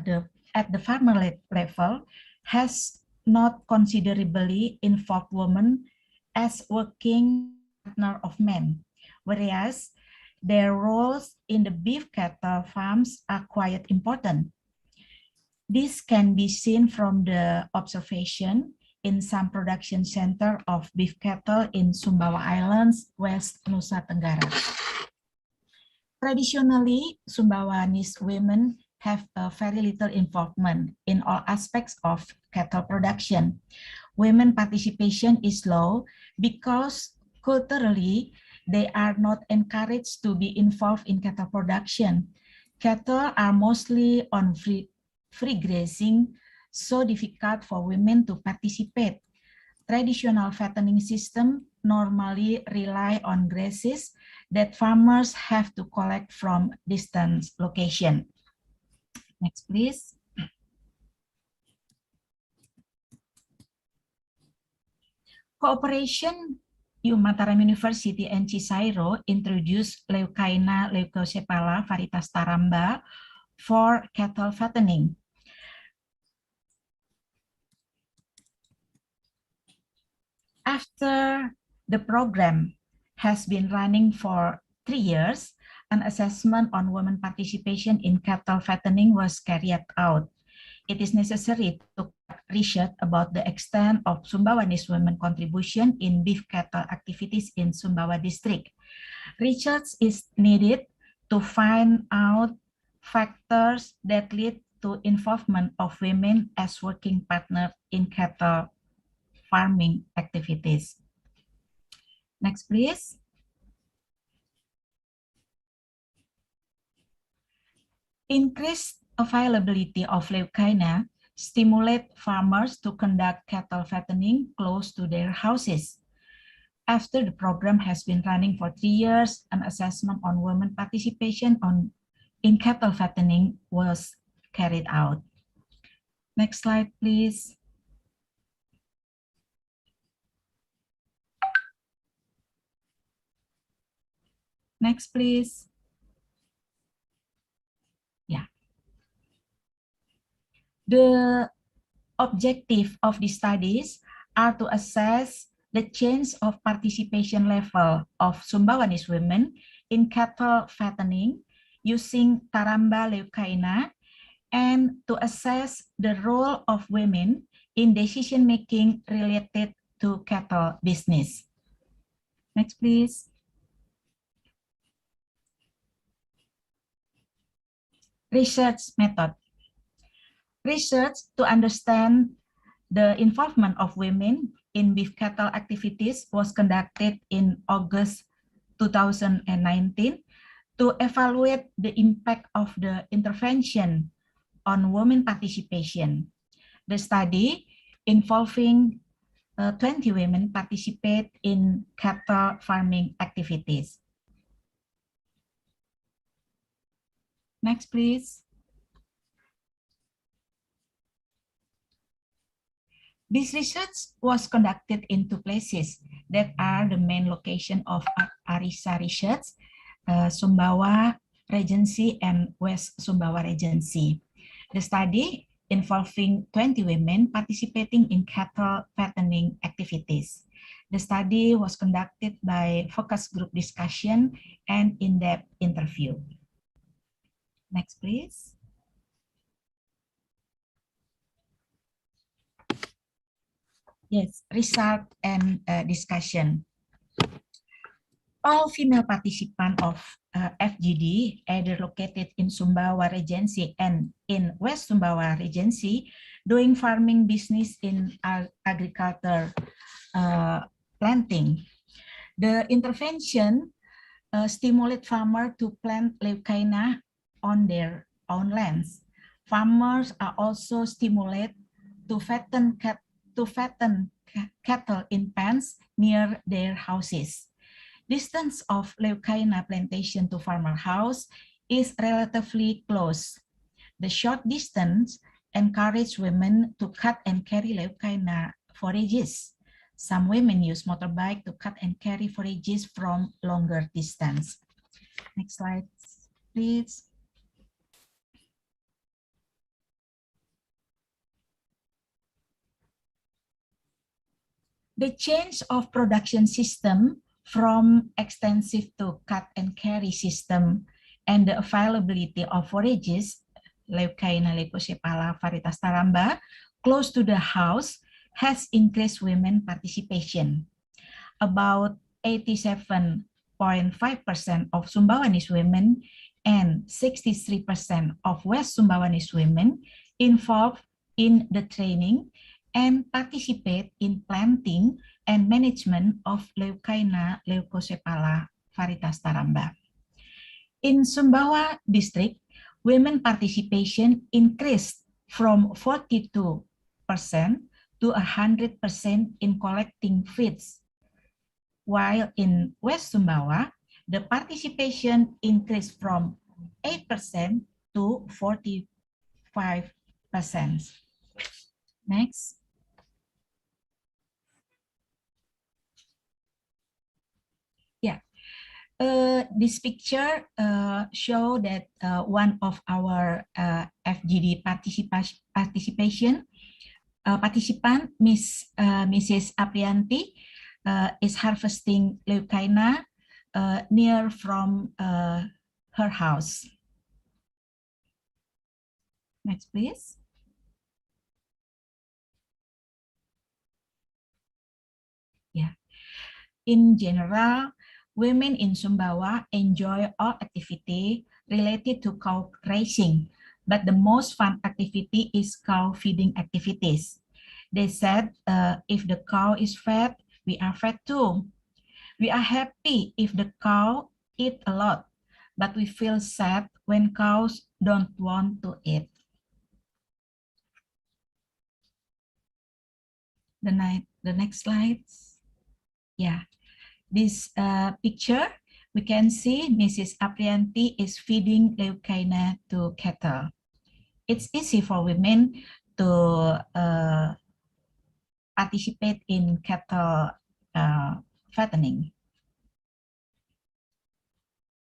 Speaker 5: the farmer level has not considerably involved women as working partner of men, whereas their roles in the beef cattle farms are quite important. This can be seen from the observation in some production center of beef cattle in Sumbawa Islands, West Nusa Tenggara. Traditionally, Sumbawanese women have very little involvement in all aspects of cattle production. Women participation is low because culturally, they are not encouraged to be involved in cattle production. Cattle are mostly on free grazing, so difficult for women to participate. Traditional fattening system normally rely on grasses that farmers have to collect from distant location. Next, please. Cooperation Mataram University and Cisairo introduced Leucaena leucocephala varietas taramba for cattle fattening. After the program has been running for 3 years, an assessment on women participation in cattle fattening was carried out. It is necessary to research about the extent of Sumbawanese women contribution in beef cattle activities in Sumbawa district. Research is needed to find out factors that lead to involvement of women as working partner in cattle farming activities. Next, please. Increased availability of Leucaena stimulate farmers to conduct cattle fattening close to their houses. After the program has been running for 3 years, an assessment on women participation in cattle fattening was carried out. Next slide, please. Next, please. Yeah. The objective of the studies are to assess the change of participation level of Sumbawanese women in cattle fattening using Taramba leucaena, and to assess the role of women in decision-making related to cattle business. Next, please. Research method. Research to understand the involvement of women in beef cattle activities was conducted in August 2019 to evaluate the impact of the intervention on women participation. The study involving 20 women participate in cattle farming activities. Next, please. This research was conducted in 2 places that are the main location of ARISA research, Sumbawa Regency and West Sumbawa Regency. The study involving 20 women participating in cattle fattening activities. The study was conducted by focus group discussion and in-depth interview. Next, please. Yes, result and discussion. All female participants of FGD, either located in Sumbawa Regency and in West Sumbawa Regency, doing farming business in agriculture planting. The intervention stimulate farmers to plant leucaena on their own lands. Farmers are also stimulated to fatten cattle in pens near their houses. Distance of leucaena plantation to farmer house is relatively close. The short distance encourage women to cut and carry leucaena forages. Some women use motorbike to cut and carry forages from longer distance. Next slide, please. The change of production system from extensive to cut and carry system and the availability of forages, Leucaena leucocephala varietas taramba, close to the house has increased women participation. About 87.5% of Sumbawanese women and 63% of West Sumbawanese women involved in the training and participate in planting and management of Leucaena leucocephala varietas taramba. In Sumbawa district, women participation increased from 42% to 100% in collecting feeds, while in West Sumbawa, the participation increased from 8% to 45%. Next. Yeah, this picture show that one of our FGD participant, Mrs. Aprianti, is harvesting leucaena near from her house. Next, please. Yeah. In general, women in Sumbawa enjoy all activity related to cow raising, but the most fun activity is cow feeding activities. They said, if the cow is fed, we are fed too. We are happy if the cow eat a lot, but we feel sad when cows don't want to eat. The next slide. Yeah, this picture, we can see Mrs. Aprianti is feeding leucaena to cattle. It's easy for women to participate in cattle fattening.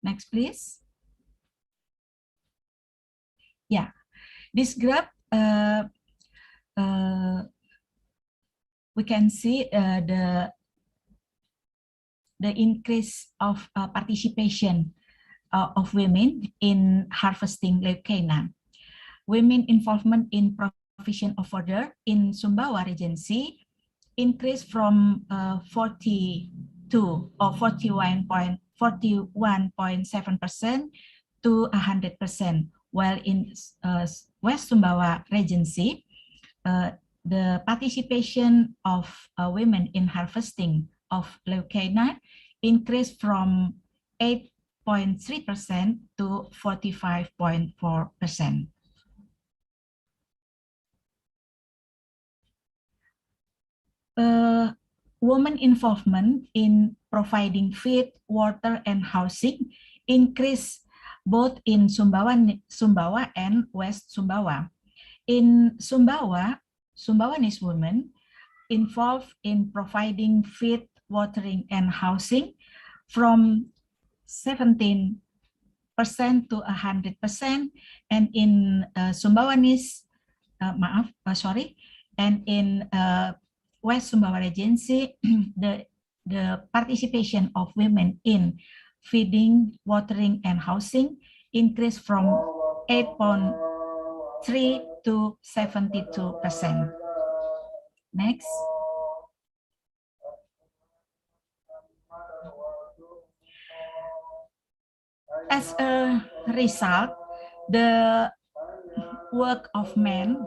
Speaker 5: Next, please. Yeah, this graph, we can see the increase of participation of women in harvesting leucaena. Women involvement in provision of fodder in Sumbawa Regency increased from 42 or 41.7% to 100%, while in West Sumbawa Regency, the participation of women in harvesting of leucaena increased from 8.3% to 45.4%. Women involvement in providing feed, water, and housing increased both in Sumbawa and West Sumbawa. In Sumbawa, Sumbawanese women involved in providing feed, watering, and housing from 17% to 100%, and in Sumbawanese, and in West Sumbawa Regency, the participation of women in feeding, watering, and housing increased from 8.3 to 72%. Next. As a result, the work of men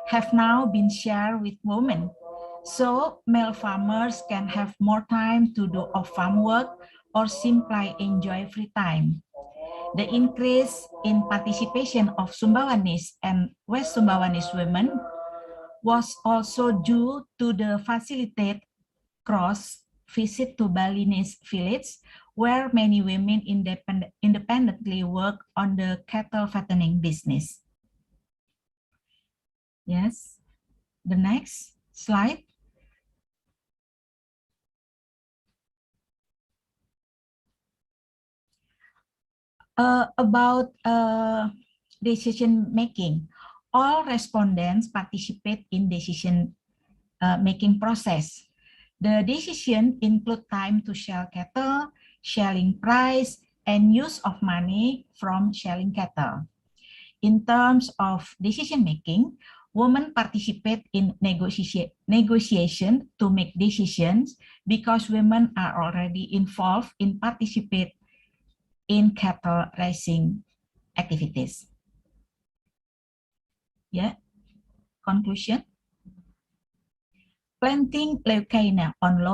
Speaker 5: have now been shared with women. So male farmers can have more time to do off-farm work or simply enjoy free time. The increase in participation of Sumbawanese and West Sumbawanese women was also due to the facilitated cross visit to Balinese village, where many women independently work on the cattle fattening business. Yes, the next slide. About decision making, all respondents participate in decision making process. The decision include time to sell cattle, selling price, and use of money from selling cattle. In terms of decision making, women participate in negotiation to make decisions because women are already involved in participate in cattle raising activities. Yeah, conclusion. Planting leucaena on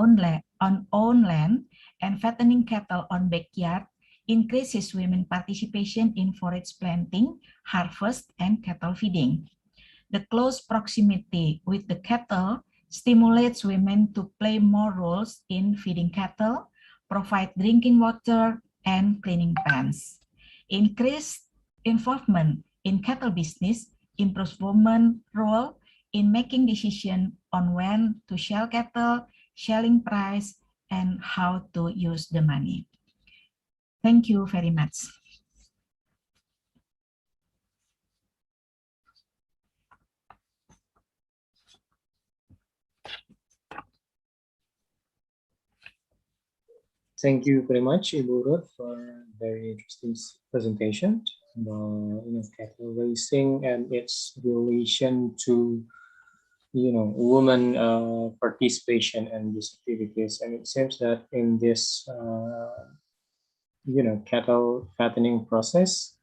Speaker 5: own land and fattening cattle on backyard increases women participation in forage planting, harvest, and cattle feeding. The close proximity with the cattle stimulates women to play more roles in feeding cattle, provide drinking water, and cleaning pens. Increased involvement in cattle business improves women's role in making decisions on when to sell cattle, selling price, and how to use the money. Thank you very much.
Speaker 1: Thank you very much, Ibu Ruth, for a very interesting presentation about cattle racing and its relation to women participation in these activities. And it seems that in this cattle fattening process,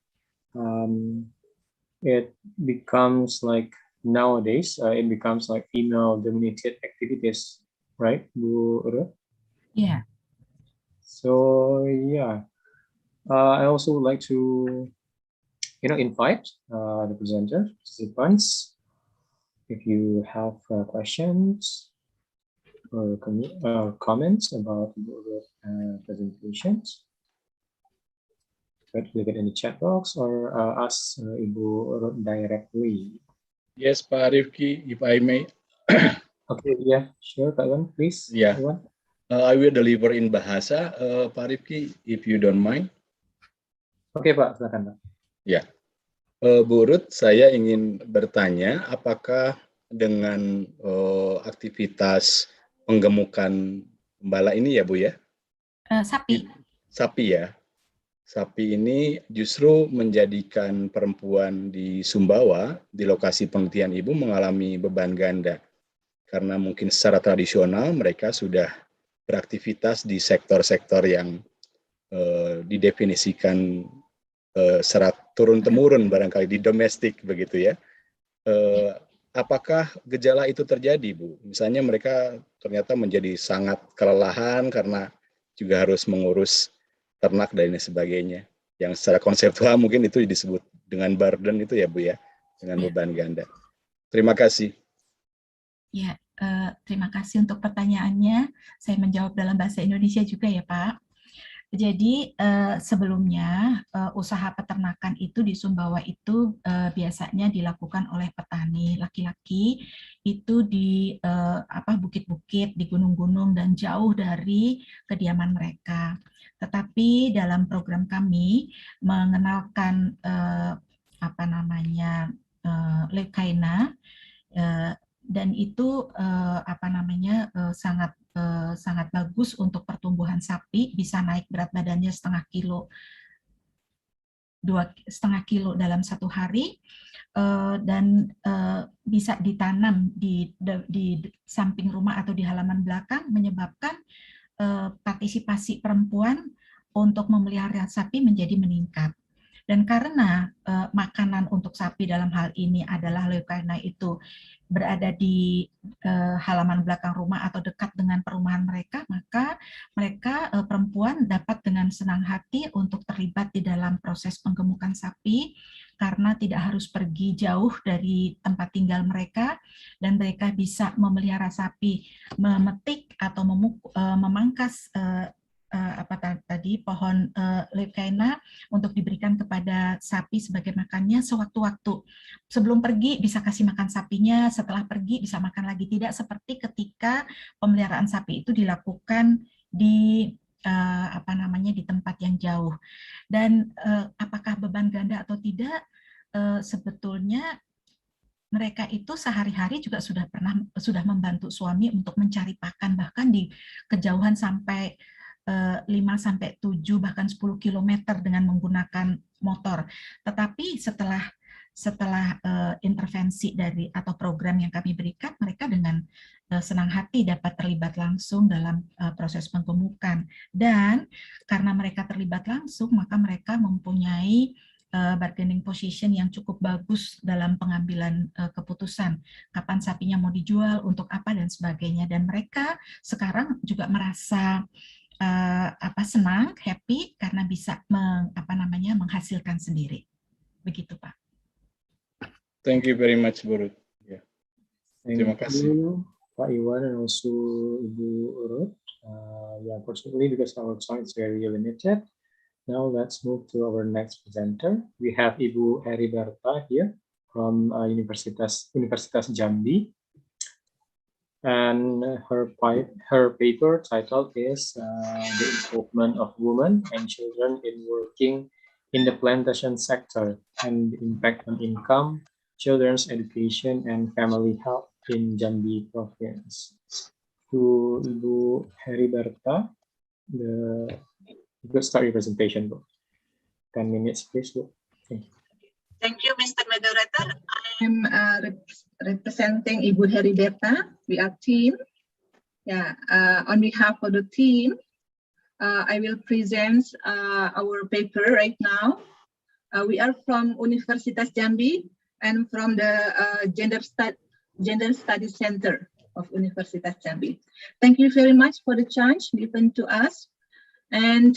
Speaker 1: it becomes like nowadays it becomes like female dominated activities, right, Bu Ruth?
Speaker 5: Yeah.
Speaker 1: So yeah, I also would like to invite the presenter participants. If you have questions or comments about the presentations, leave it in the chat box or ask Ibu directly.
Speaker 2: Yes, Pak Rifki, if I may.
Speaker 1: Okay, yeah, sure, Pak Iwan, please.
Speaker 2: Yeah,
Speaker 1: Iwan.
Speaker 2: I will deliver in bahasa, Pak Rifki, if you don't mind.
Speaker 1: Oke, Pak, silakan, Pak.
Speaker 2: Ya, Bu Ruth, saya ingin bertanya, apakah dengan aktivitas penggemukan gembala ini ya, Bu ya?
Speaker 5: Sapi.
Speaker 2: Sapi ya. Sapi ini justru menjadikan perempuan di Sumbawa, di lokasi penelitian Ibu, mengalami beban ganda. Karena mungkin secara tradisional mereka sudah beraktivitas di sektor-sektor yang didefinisikan secara turun-temurun barangkali di domestik begitu ya. Apakah gejala itu terjadi, Bu? Misalnya mereka ternyata menjadi sangat kelelahan karena juga harus mengurus ternak dan lain sebagainya. Yang secara konseptual mungkin itu disebut dengan burden itu ya, Bu ya, dengan beban ganda. Terima kasih.
Speaker 5: Ya, terima kasih untuk pertanyaannya. Saya menjawab dalam bahasa Indonesia juga ya, Pak. Jadi sebelumnya usaha peternakan itu di Sumbawa itu biasanya dilakukan oleh petani laki-laki itu di bukit-bukit, di gunung-gunung dan jauh dari kediaman mereka. Tetapi dalam program kami mengenalkan leucaena dan itu sangat bagus untuk pertumbuhan sapi, bisa naik berat badannya 0,5 kilo, 2,5 kilo dalam 1 hari, dan bisa ditanam di samping rumah atau di halaman belakang, menyebabkan partisipasi perempuan untuk memelihara sapi menjadi meningkat. Dan karena makanan untuk sapi dalam hal ini adalah leucaena itu berada di halaman belakang rumah atau dekat dengan perumahan mereka, maka mereka perempuan dapat dengan senang hati untuk terlibat di dalam proses penggemukan sapi karena tidak harus pergi jauh dari tempat tinggal mereka dan mereka bisa memelihara sapi, memetik atau memangkas pohon leucaena untuk diberikan kepada sapi sebagai makannya sewaktu-waktu. Sebelum pergi bisa kasih makan sapinya, setelah pergi bisa makan lagi. Tidak seperti ketika pemeliharaan sapi itu dilakukan di di tempat yang jauh. Dan apakah beban ganda atau tidak? Sebetulnya mereka itu sehari-hari juga sudah membantu suami untuk mencari pakan, bahkan di kejauhan sampai 5-7 bahkan 10 km dengan menggunakan motor. Tetapi setelah intervensi dari atau program yang kami berikan, mereka dengan senang hati dapat terlibat langsung dalam proses penggemukan. Dan karena mereka terlibat langsung, maka mereka mempunyai bargaining position yang cukup bagus dalam pengambilan keputusan kapan sapinya mau dijual, untuk apa dan sebagainya. Dan mereka sekarang juga merasa senang, happy karena bisa menghasilkan sendiri. Begitu, Pak.
Speaker 2: Thank you very much, Bu Ruth. Yeah. Terima kasih.
Speaker 1: You, Pak Iwan, and also Ibu Ruth. Unfortunately, because our time is very limited. Now let's move to our next presenter. We have Ibu Heriberta here from Universitas Jambi. And her paper title is The Involvement of Women and Children in Working in the Plantation Sector and the Impact on Income, Children's Education, and Family Health in Jambi Province. To Ibu Heriberta, you could start your presentation, bro. 10 minutes, please. Thank you.
Speaker 4: Thank you, Mr. Moderator. I'm representing Ibu Heriberta. We are team. On behalf of the team, I will present our paper right now. We are from Universitas Jambi and from the Gender Studies Center of Universitas Jambi. Thank you very much for the chance given to us. And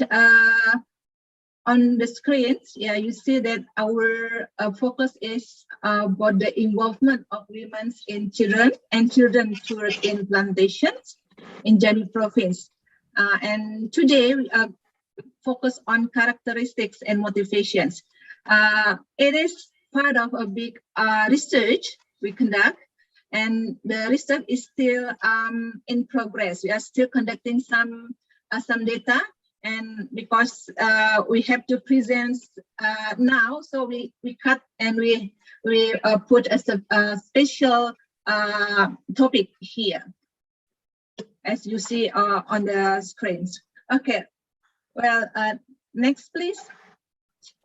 Speaker 4: on the screens, you see that our focus is about the involvement of women in children to work in plantations in Jambi province. And today we are focused on characteristics and motivations. It is part of a big research we conduct, and the research is still in progress. We are still conducting some data. And because we have to present now, so we cut and we put a special topic here, as you see on the screens. Okay, well, next please.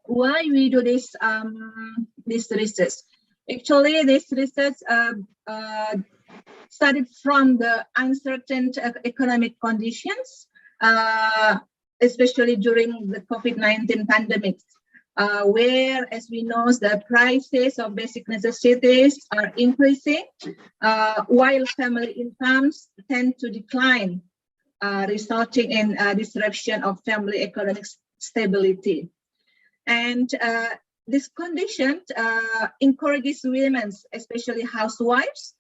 Speaker 4: Why we do this research? Actually, this research started from the uncertain economic conditions, especially during the COVID-19 pandemic, where, as we know, the prices of basic necessities are increasing, while family incomes tend to decline, resulting in disruption of family economic stability. And this condition encourages women, especially housewives,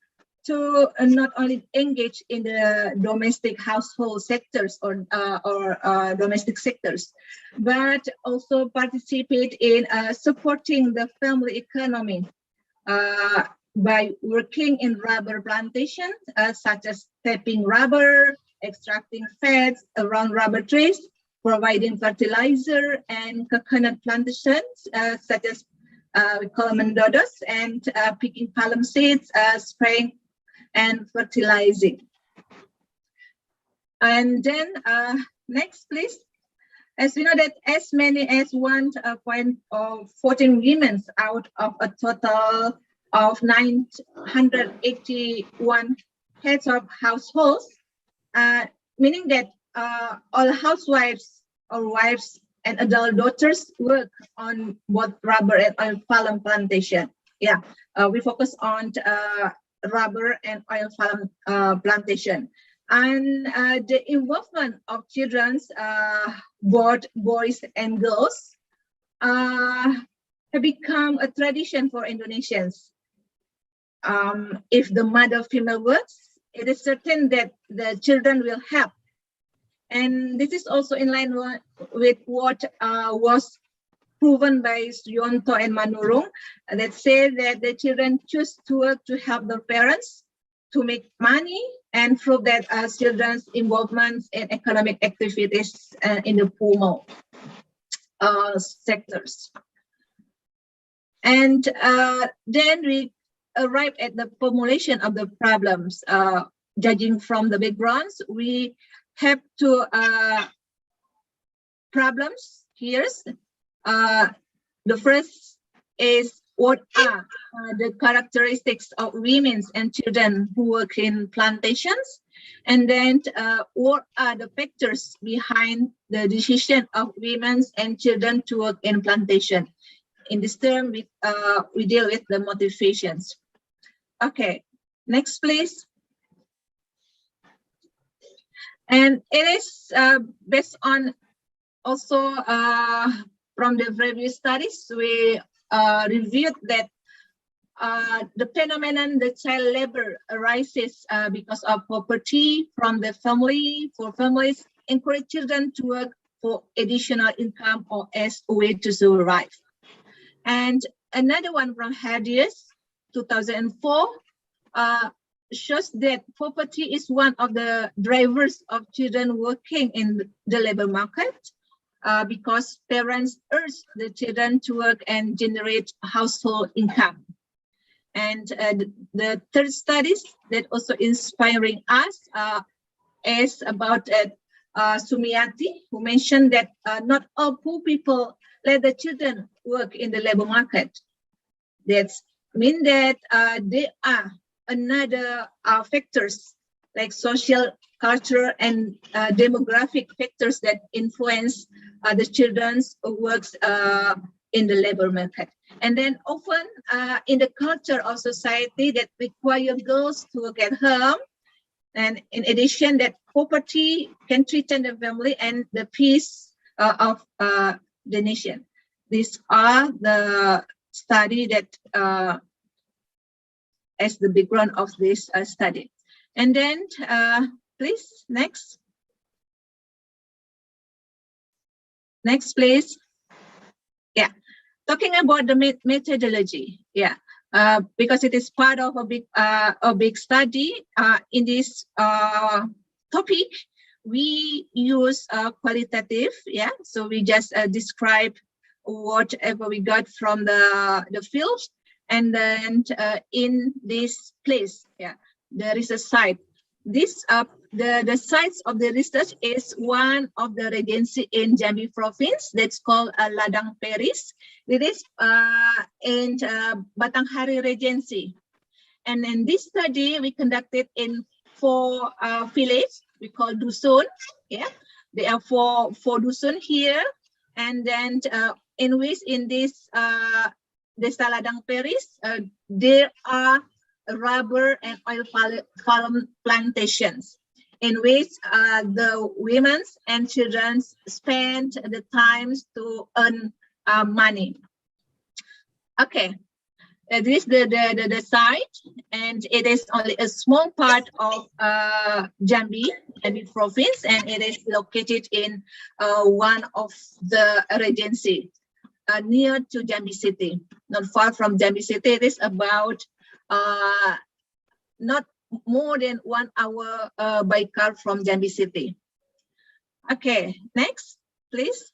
Speaker 4: to not only engage in the domestic household sectors or domestic sectors, but also participate in supporting the family economy by working in rubber plantations, such as tapping rubber, extracting fats around rubber trees, providing fertilizer, and coconut plantations, such as we call mendodos, and picking palm seeds, spraying and fertilizing. And then next, please. As we know that as many as 1.14 women out of a total of 981 heads of households, meaning that all housewives our wives and adult daughters work on both rubber and oil palm plantation. Yeah, we focus on rubber and oil palm plantation. And the involvement of children, both boys and girls, have become a tradition for Indonesians. If the mother female works, it is certain that the children will help. And this is also in line with what was proven by Yonto and Manurung, that say that the children choose to work to help their parents to make money and prove that children's involvement in economic activities in the formal sectors. And then we arrive at the formulation of the problems. Judging from the backgrounds, we have two problems here. The first is what are the characteristics of women and children who work in plantations, and then what are the factors behind the decision of women and children to work in plantation. In this term, we deal with the motivations. Okay, next please. And it is based on also from the previous studies, we reviewed that the phenomenon, the child labor arises because of poverty from the family. For families, encourage children to work for additional income or as a way to survive. And another one from Hadius, 2004, shows that poverty is one of the drivers of children working in the labor market because parents urge the children to work and generate household income. And the third studies that also inspiring us is about Sumiati, who mentioned that not all poor people let the children work in the labor market. That means that there are another factors like social, cultural, and demographic factors that influence the children's works in the labor market. And then often in the culture of society that require girls to work at home, and in addition that poverty can threaten the family and the peace of the nation. These are the study that as the background of this study. And then please, next. Next, please. Yeah, talking about the methodology. Yeah, because it is part of a big study. In this topic, we use qualitative. Yeah, so we just describe whatever we got from the field, and then in this place, yeah, there is a site. This the sites of the research is one of the regency in Jambi province that's called Ladang Peris. It is in Batanghari Regency. And in this study we conducted in 4 villages we call Dusun. Yeah, there are four Dusun here, and then in which in this Desa Ladang Peris there are rubber and oil palm plantations in which the women and children spend the times to earn money. Okay, this is the site, and it is only a small part of Jambi province, and it is located in one of the regency near to Jambi city, not far from Jambi city. It is about not more than 1 hour by car from Jambi city. Okay, next, please.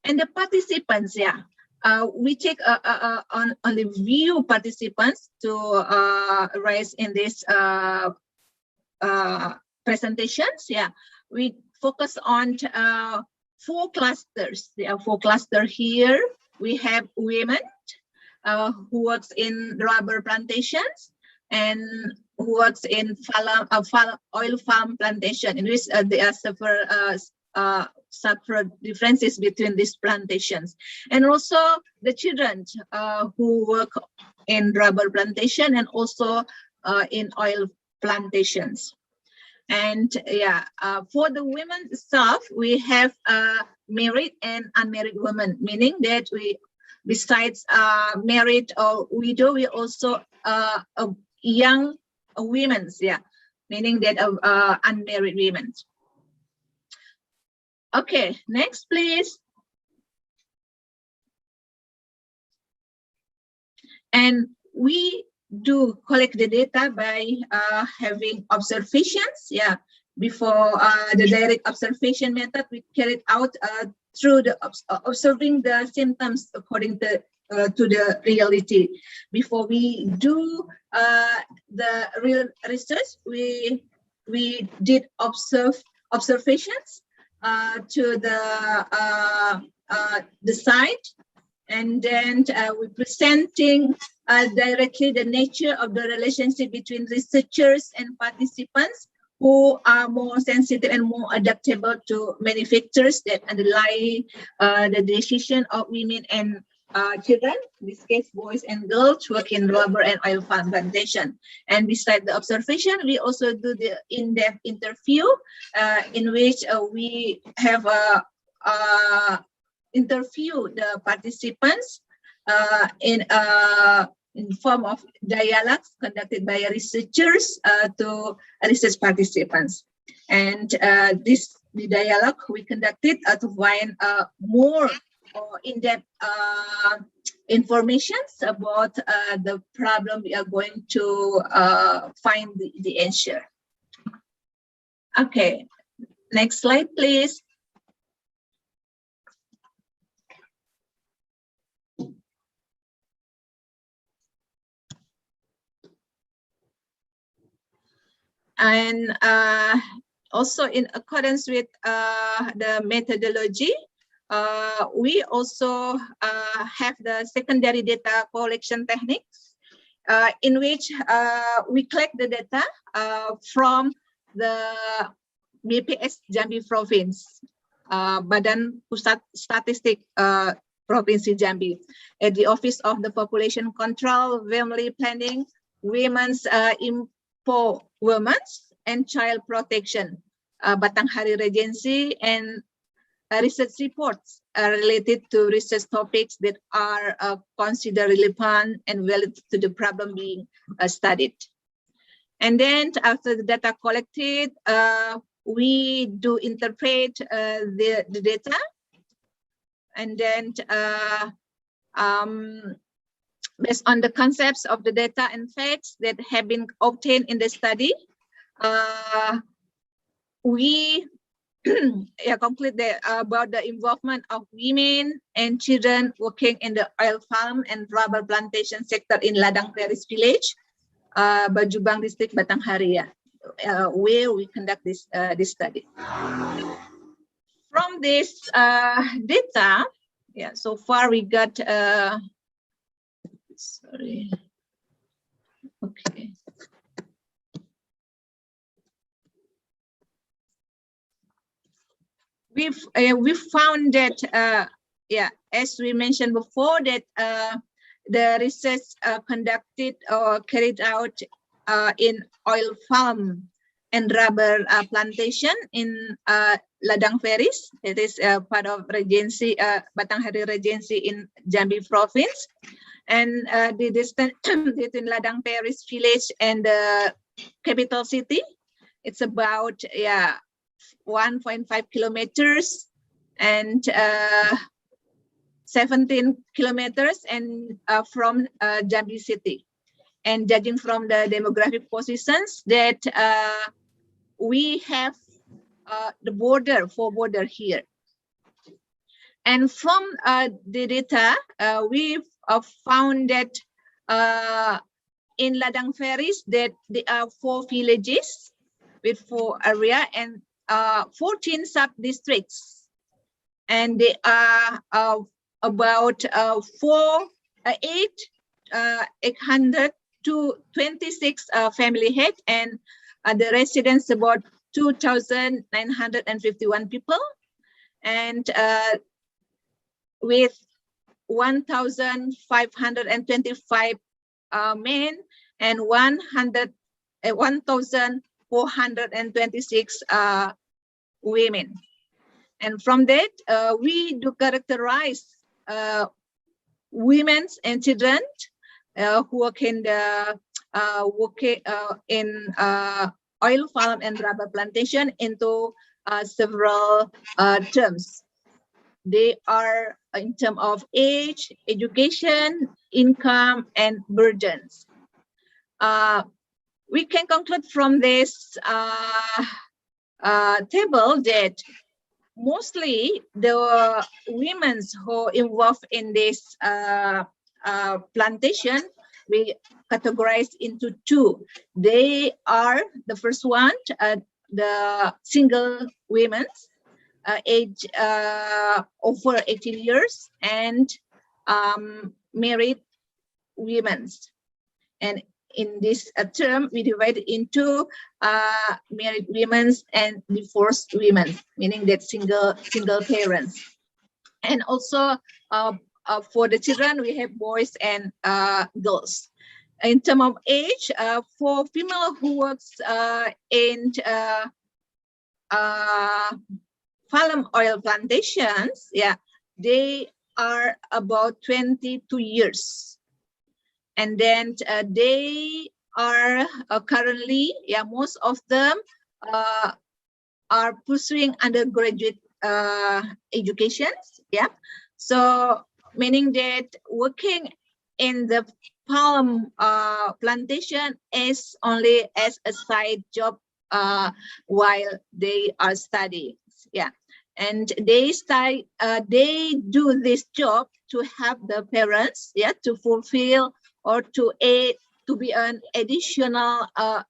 Speaker 4: And the participants, yeah, we check on the view participants to rise in this presentations. Yeah, we focus on 4 clusters. There are 4 clusters here. We have women who works in rubber plantations, and who works in oil palm plantation, in which there are several differences between these plantations, and also the children who work in rubber plantation and also in oil plantations. And yeah, for the women staff, we have married and unmarried women, meaning that we, besides married or widow, we also young women, yeah, meaning that unmarried women. Okay, next, please. And we do collect the data by having observations. Yeah, before the direct observation method, we carried out through the observing the symptoms according to the reality. Before we do the real research, we did observations to the site, and then we're presenting directly the nature of the relationship between researchers and participants, who are more sensitive and more adaptable to many factors that underlie the decision of women and children, in this case boys and girls, work in rubber and oil palm plantation. And besides the observation, we also do the in-depth interview in which we have interview the participants in form of dialogues conducted by researchers to research participants. And the dialogue we conducted to find more in-depth information about the problem we are going to find the answer. Okay, next slide, please. And also in accordance with the methodology, we also have the secondary data collection techniques in which we collect the data from the BPS Jambi Province, Badan Pusat Statistik Provinsi Jambi, at the Office of the Population Control, Family Planning, Women's Empowerment and Child Protection, Batanghari Regency, and research reports related to research topics that are considered relevant and valid to the problem being studied. And then after the data collected, we do interpret the data, and then based on the concepts of the data and facts that have been obtained in the study, we conclude about the involvement of women and children working in the oil palm and rubber plantation sector in Ladang Peris village, Bajubang district, Batanghari, where we conduct this study. From this data, yeah, so far we got sorry, okay. We've found that as we mentioned before, that the research conducted or carried out in oil palm and rubber plantation in Ladang Peris, it is part of Regency, Batanghari Regency in Jambi Province, and the distance between Ladang Peris village and the capital city, it's about 1.5 kilometers and 17 kilometers and from Jambi city. And judging from the demographic positions that we have the border here. And from the data, we've found that in Ladang Peris that there are 4 villages with 4 areas and 14 sub-districts, and they are about 800 26 family head, and the residents about 2,951 people, and with 1,525 men and 1,426 women. And from that, we do characterize women and children who work in the oil farm and rubber plantation into several terms. They are in terms of age, education, income, and burdens. We can conclude from this table that mostly the women who involved in this plantation, we categorize into two. They are the first one, the single women, age over 18 years, and married women. And in this term, we divide into married women and divorced women, meaning that single parents. And also for the children, we have boys and girls. In terms of age, for female who works in palm oil plantations, yeah, they are about 22 years. And then they are currently, yeah, most of them are pursuing undergraduate education. Yeah, so meaning that working in the palm plantation is only as a side job while they are studying. Yeah, and they do this job to help the parents, yeah, to fulfill or to aid, to be an additional a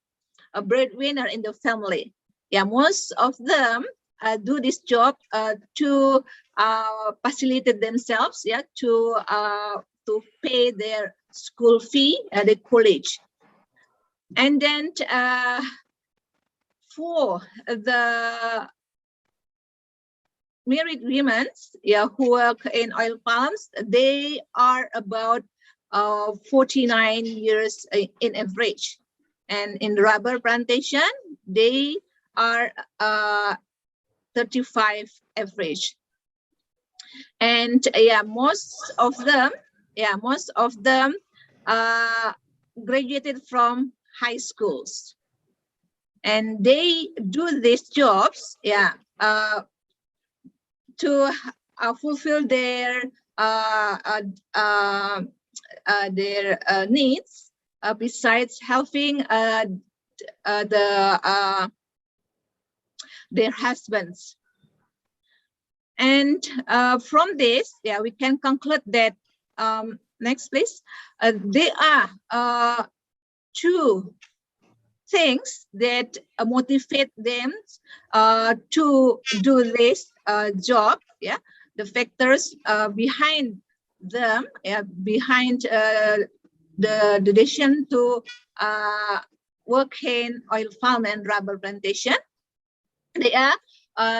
Speaker 4: breadwinner in the family. Yeah, most of them do this job to facilitate themselves, yeah, to pay their school fee at the college. And then for the married women, yeah, who work in oil palms, they are about 49 years in average. And in rubber plantation, they are 35 average. And yeah, most of them graduated from high schools. And they do these jobs, yeah, to fulfill their needs, besides helping their husbands. And from this, yeah, we can conclude that, next please, there are two things that motivate them to do this job. Yeah, the factors behind them, behind the decision to work in oil palm and rubber plantation. They are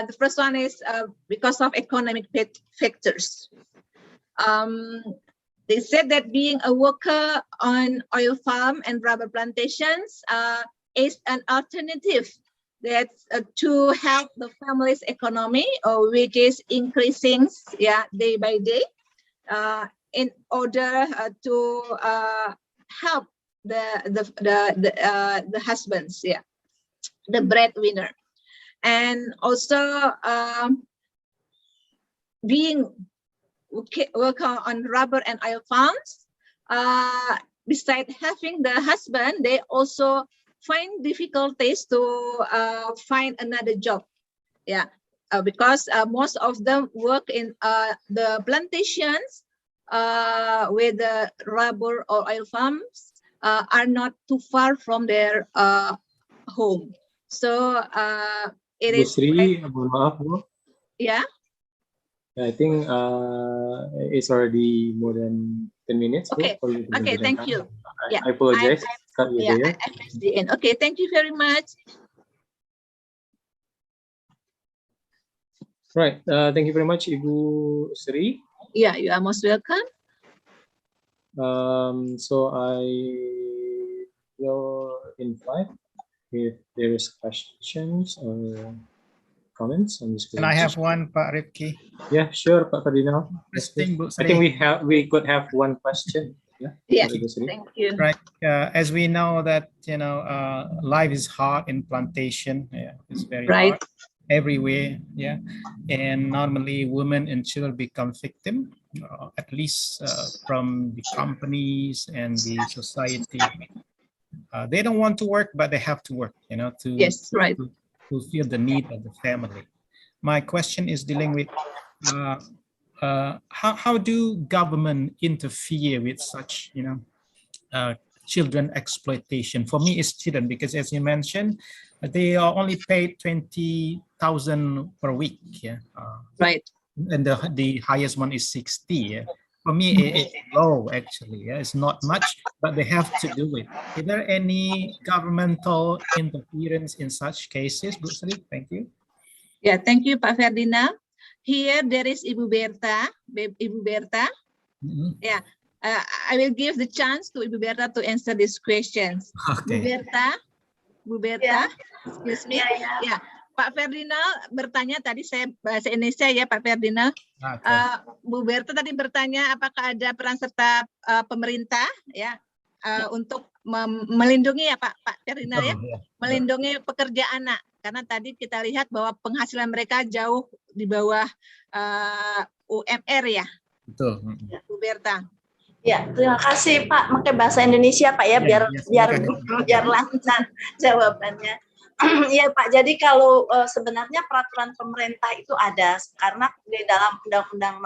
Speaker 4: the first one is because of economic factors. They said that being a worker on oil farm and rubber plantations is an alternative that's to help the family's economy, which is increasing, yeah, day by day, in order to help the husbands, yeah, the breadwinner. And also being worker on rubber and oil farms, besides having the husband, they also find difficulties to find another job. Yeah, because most of them work in the plantations with the rubber or oil farms are not too far from their home. So it is.
Speaker 1: Sri, mohon maaf, Bu.
Speaker 4: Yeah.
Speaker 1: I think it's already more than 10 minutes.
Speaker 4: Okay. Okay. Thank you. Yeah,
Speaker 1: I apologize. Cut you
Speaker 4: yeah,
Speaker 1: there.
Speaker 4: I pressed the end. Okay, thank you very much.
Speaker 1: Right. Thank you very much, Ibu Sri.
Speaker 4: Yeah, you are most welcome.
Speaker 1: So I will invite if there's questions or comments on this
Speaker 3: And I have
Speaker 1: presentation.
Speaker 3: one, Pak Rifki.
Speaker 1: Yeah, sure, Pak Ferdinand. Yes,
Speaker 3: Interesting, Bu
Speaker 1: I think
Speaker 3: Sri.
Speaker 1: we could have one question. Yeah.
Speaker 4: Yeah,
Speaker 1: Ibu Sri.
Speaker 4: thank you.
Speaker 3: Right. As we know that, life is hard in plantation. Yeah, it's very
Speaker 4: Right.
Speaker 3: hard everywhere. Yeah. And normally women and children become victim, at least from the companies and the society. They don't want to work, but they have to work,
Speaker 4: Yes, right.
Speaker 3: to fulfill the need of the family. My question is dealing with how do government interfere with such, children exploitation? For me, it's children because, as you mentioned, they are only paid 20,000 per week. Yeah,
Speaker 4: Right.
Speaker 3: and the highest one is 60. Yeah? For me, it's low actually. Yeah? It's not much, but they have to do it. Is there any governmental interference in such cases, Bu Sri? Thank you.
Speaker 4: Yeah, thank you, Pak Ferdinand. Here there is Ibu Berta. Ibu Berta. Yeah, I will give the chance to Ibu Berta to answer these questions.
Speaker 3: Okay.
Speaker 4: Bu Berta, excuse me. Ya, Pak Ferdinand bertanya tadi, saya bahasa Indonesia ya, Pak Ferdinand.
Speaker 3: Okay.
Speaker 4: Bu Berta tadi bertanya apakah ada peran serta pemerintah ya untuk melindungi ya Pak Ferdinand ya, melindungi pekerja anak, karena tadi kita lihat bahwa penghasilan mereka jauh di bawah UMR ya.
Speaker 3: Betul.
Speaker 4: Bu Berta.
Speaker 6: Ya, terima kasih Pak. Pakai bahasa Indonesia Pak ya, biar lancar jawabannya. Ya Pak, jadi kalau sebenarnya peraturan pemerintah itu ada karena di dalam Undang-Undang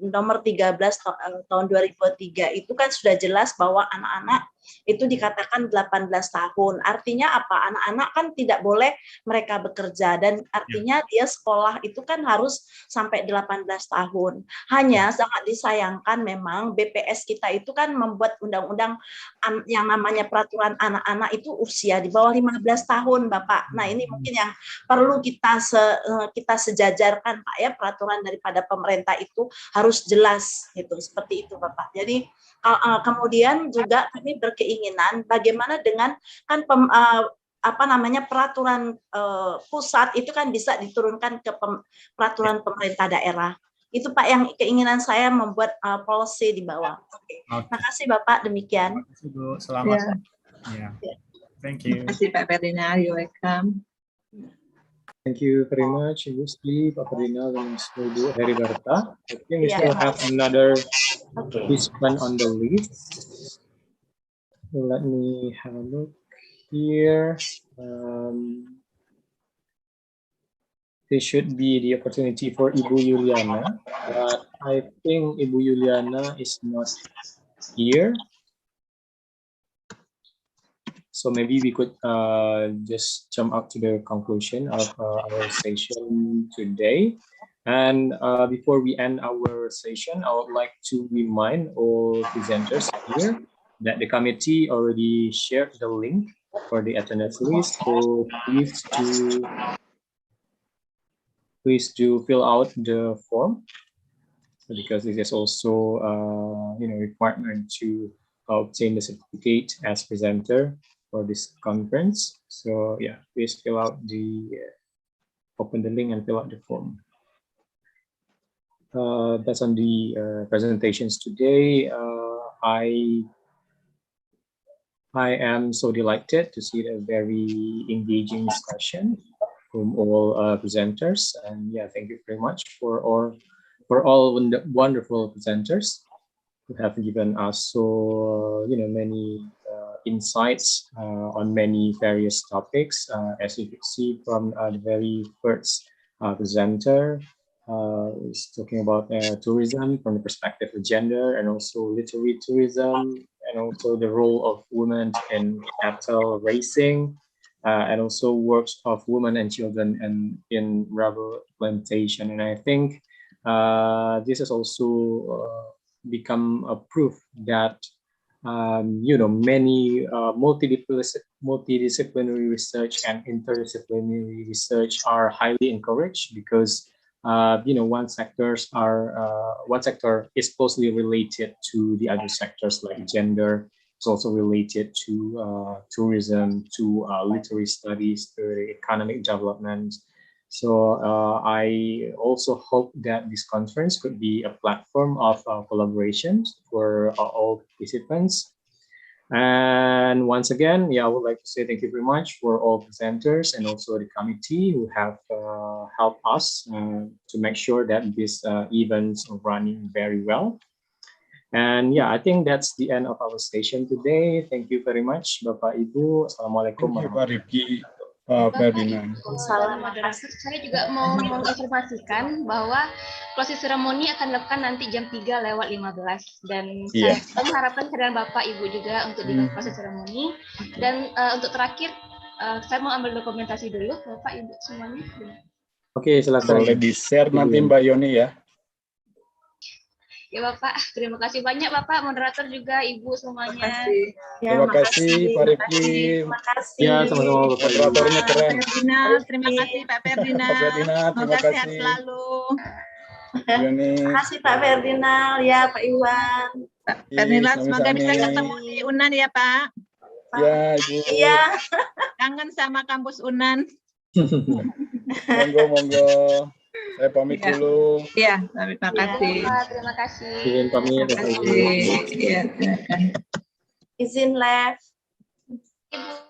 Speaker 6: nomor 13 tahun 2003 itu kan sudah jelas bahwa anak-anak itu dikatakan 18 tahun. Artinya apa? Anak-anak kan tidak boleh mereka bekerja dan artinya dia sekolah itu kan harus sampai 18 tahun. Hanya sangat disayangkan memang BPS kita itu kan membuat undang-undang yang namanya peraturan anak-anak itu usia di bawah 15 tahun, Bapak. Nah, ini mungkin yang perlu kita sejajarkan, Pak ya, peraturan daripada pemerintah itu harus jelas gitu. Seperti itu, Bapak. Jadi kemudian juga kami berkeinginan bagaimana dengan kan peraturan pusat itu kan bisa diturunkan ke peraturan pemerintah daerah. Itu Pak yang keinginan saya membuat policy di bawah. Oke. Terima kasih Bapak, demikian.
Speaker 3: Terima kasih Bu, selamat. Ya. Thank you.
Speaker 4: Terima kasih Pak Ferdinand, you're welcome.
Speaker 1: Thank you very much, Ibu Sri, Pak Ferdinand, and Ibu Heriberta. I think we still have another participant on the list. So let me have a look here. There should be the opportunity for Ibu Yuliana, but I think Ibu Yuliana is not here. So maybe we could just jump up to the conclusion of our session today. And before we end our session, I would like to remind all presenters here that the committee already shared the link for the attendance list. So please do fill out the form, because this is also requirement to obtain the certificate as presenter for this conference. So yeah, please fill out open the link and fill out the form. That's on the presentations today. I am so delighted to see a very engaging discussion from all presenters, and yeah, thank you very much for all wonderful presenters who have given us so many insights on many various topics. As you can see from the very first presenter, is talking about tourism from the perspective of gender, and also literary tourism, and also the role of women in cattle racing, and also works of women and children in rubber plantation. And I think this has also become a proof that many multidisciplinary research and interdisciplinary research are highly encouraged because one sector is closely related to the other sectors like gender. It's also related to tourism, to literary studies, to economic development. So I also hope that this conference could be a platform of collaboration for all participants. And once again, I would like to say thank you very much for all presenters and also the committee who have helped us to make sure that these events are running very well. And I think that's the end of our session today. Thank you very much, Bapak Ibu. Assalamualaikum.
Speaker 2: Thank you, Pak Rifki. Ferdinand.
Speaker 7: Moderator, saya juga mau menginformasikan bahwa closing ceremony akan dilakukan nanti jam 3:15 dan saya mengharapkan kehadiran Bapak Ibu juga untuk di closing ceremony. Dan untuk terakhir saya mau ambil dokumentasi dulu Bapak Ibu semuanya.
Speaker 1: Oke, silakan.
Speaker 2: Boleh di-share nanti Mbak Yoni ya.
Speaker 7: Ya Bapak, terima kasih banyak Bapak, moderator juga Ibu semuanya.
Speaker 2: Terima kasih Pak Rifki.
Speaker 6: Terima kasih.
Speaker 1: Ya, sama-sama Bapak.
Speaker 2: Moderatornya keren.
Speaker 8: Terima kasih Pak Ferdinand.
Speaker 2: Pak Ferdinand, terima
Speaker 8: Semoga sehat
Speaker 2: kasih.
Speaker 8: selalu.
Speaker 2: Yoni.
Speaker 6: Terima kasih Pak Ferdinand, ya Pak Iwan.
Speaker 8: Pak Ferdinand, semoga
Speaker 2: sami-sami.
Speaker 8: bisa ketemu di UNAN ya Pak.
Speaker 2: Ya, Ibu.
Speaker 6: Iya.
Speaker 8: Kangen sama kampus UNAN.
Speaker 2: Monggo. Saya pamit dulu.
Speaker 8: Iya, terima kasih.
Speaker 7: Terima kasih.
Speaker 1: Izin pamit.
Speaker 8: Terima kasih. Iya.
Speaker 6: Izin live.
Speaker 7: Ibu.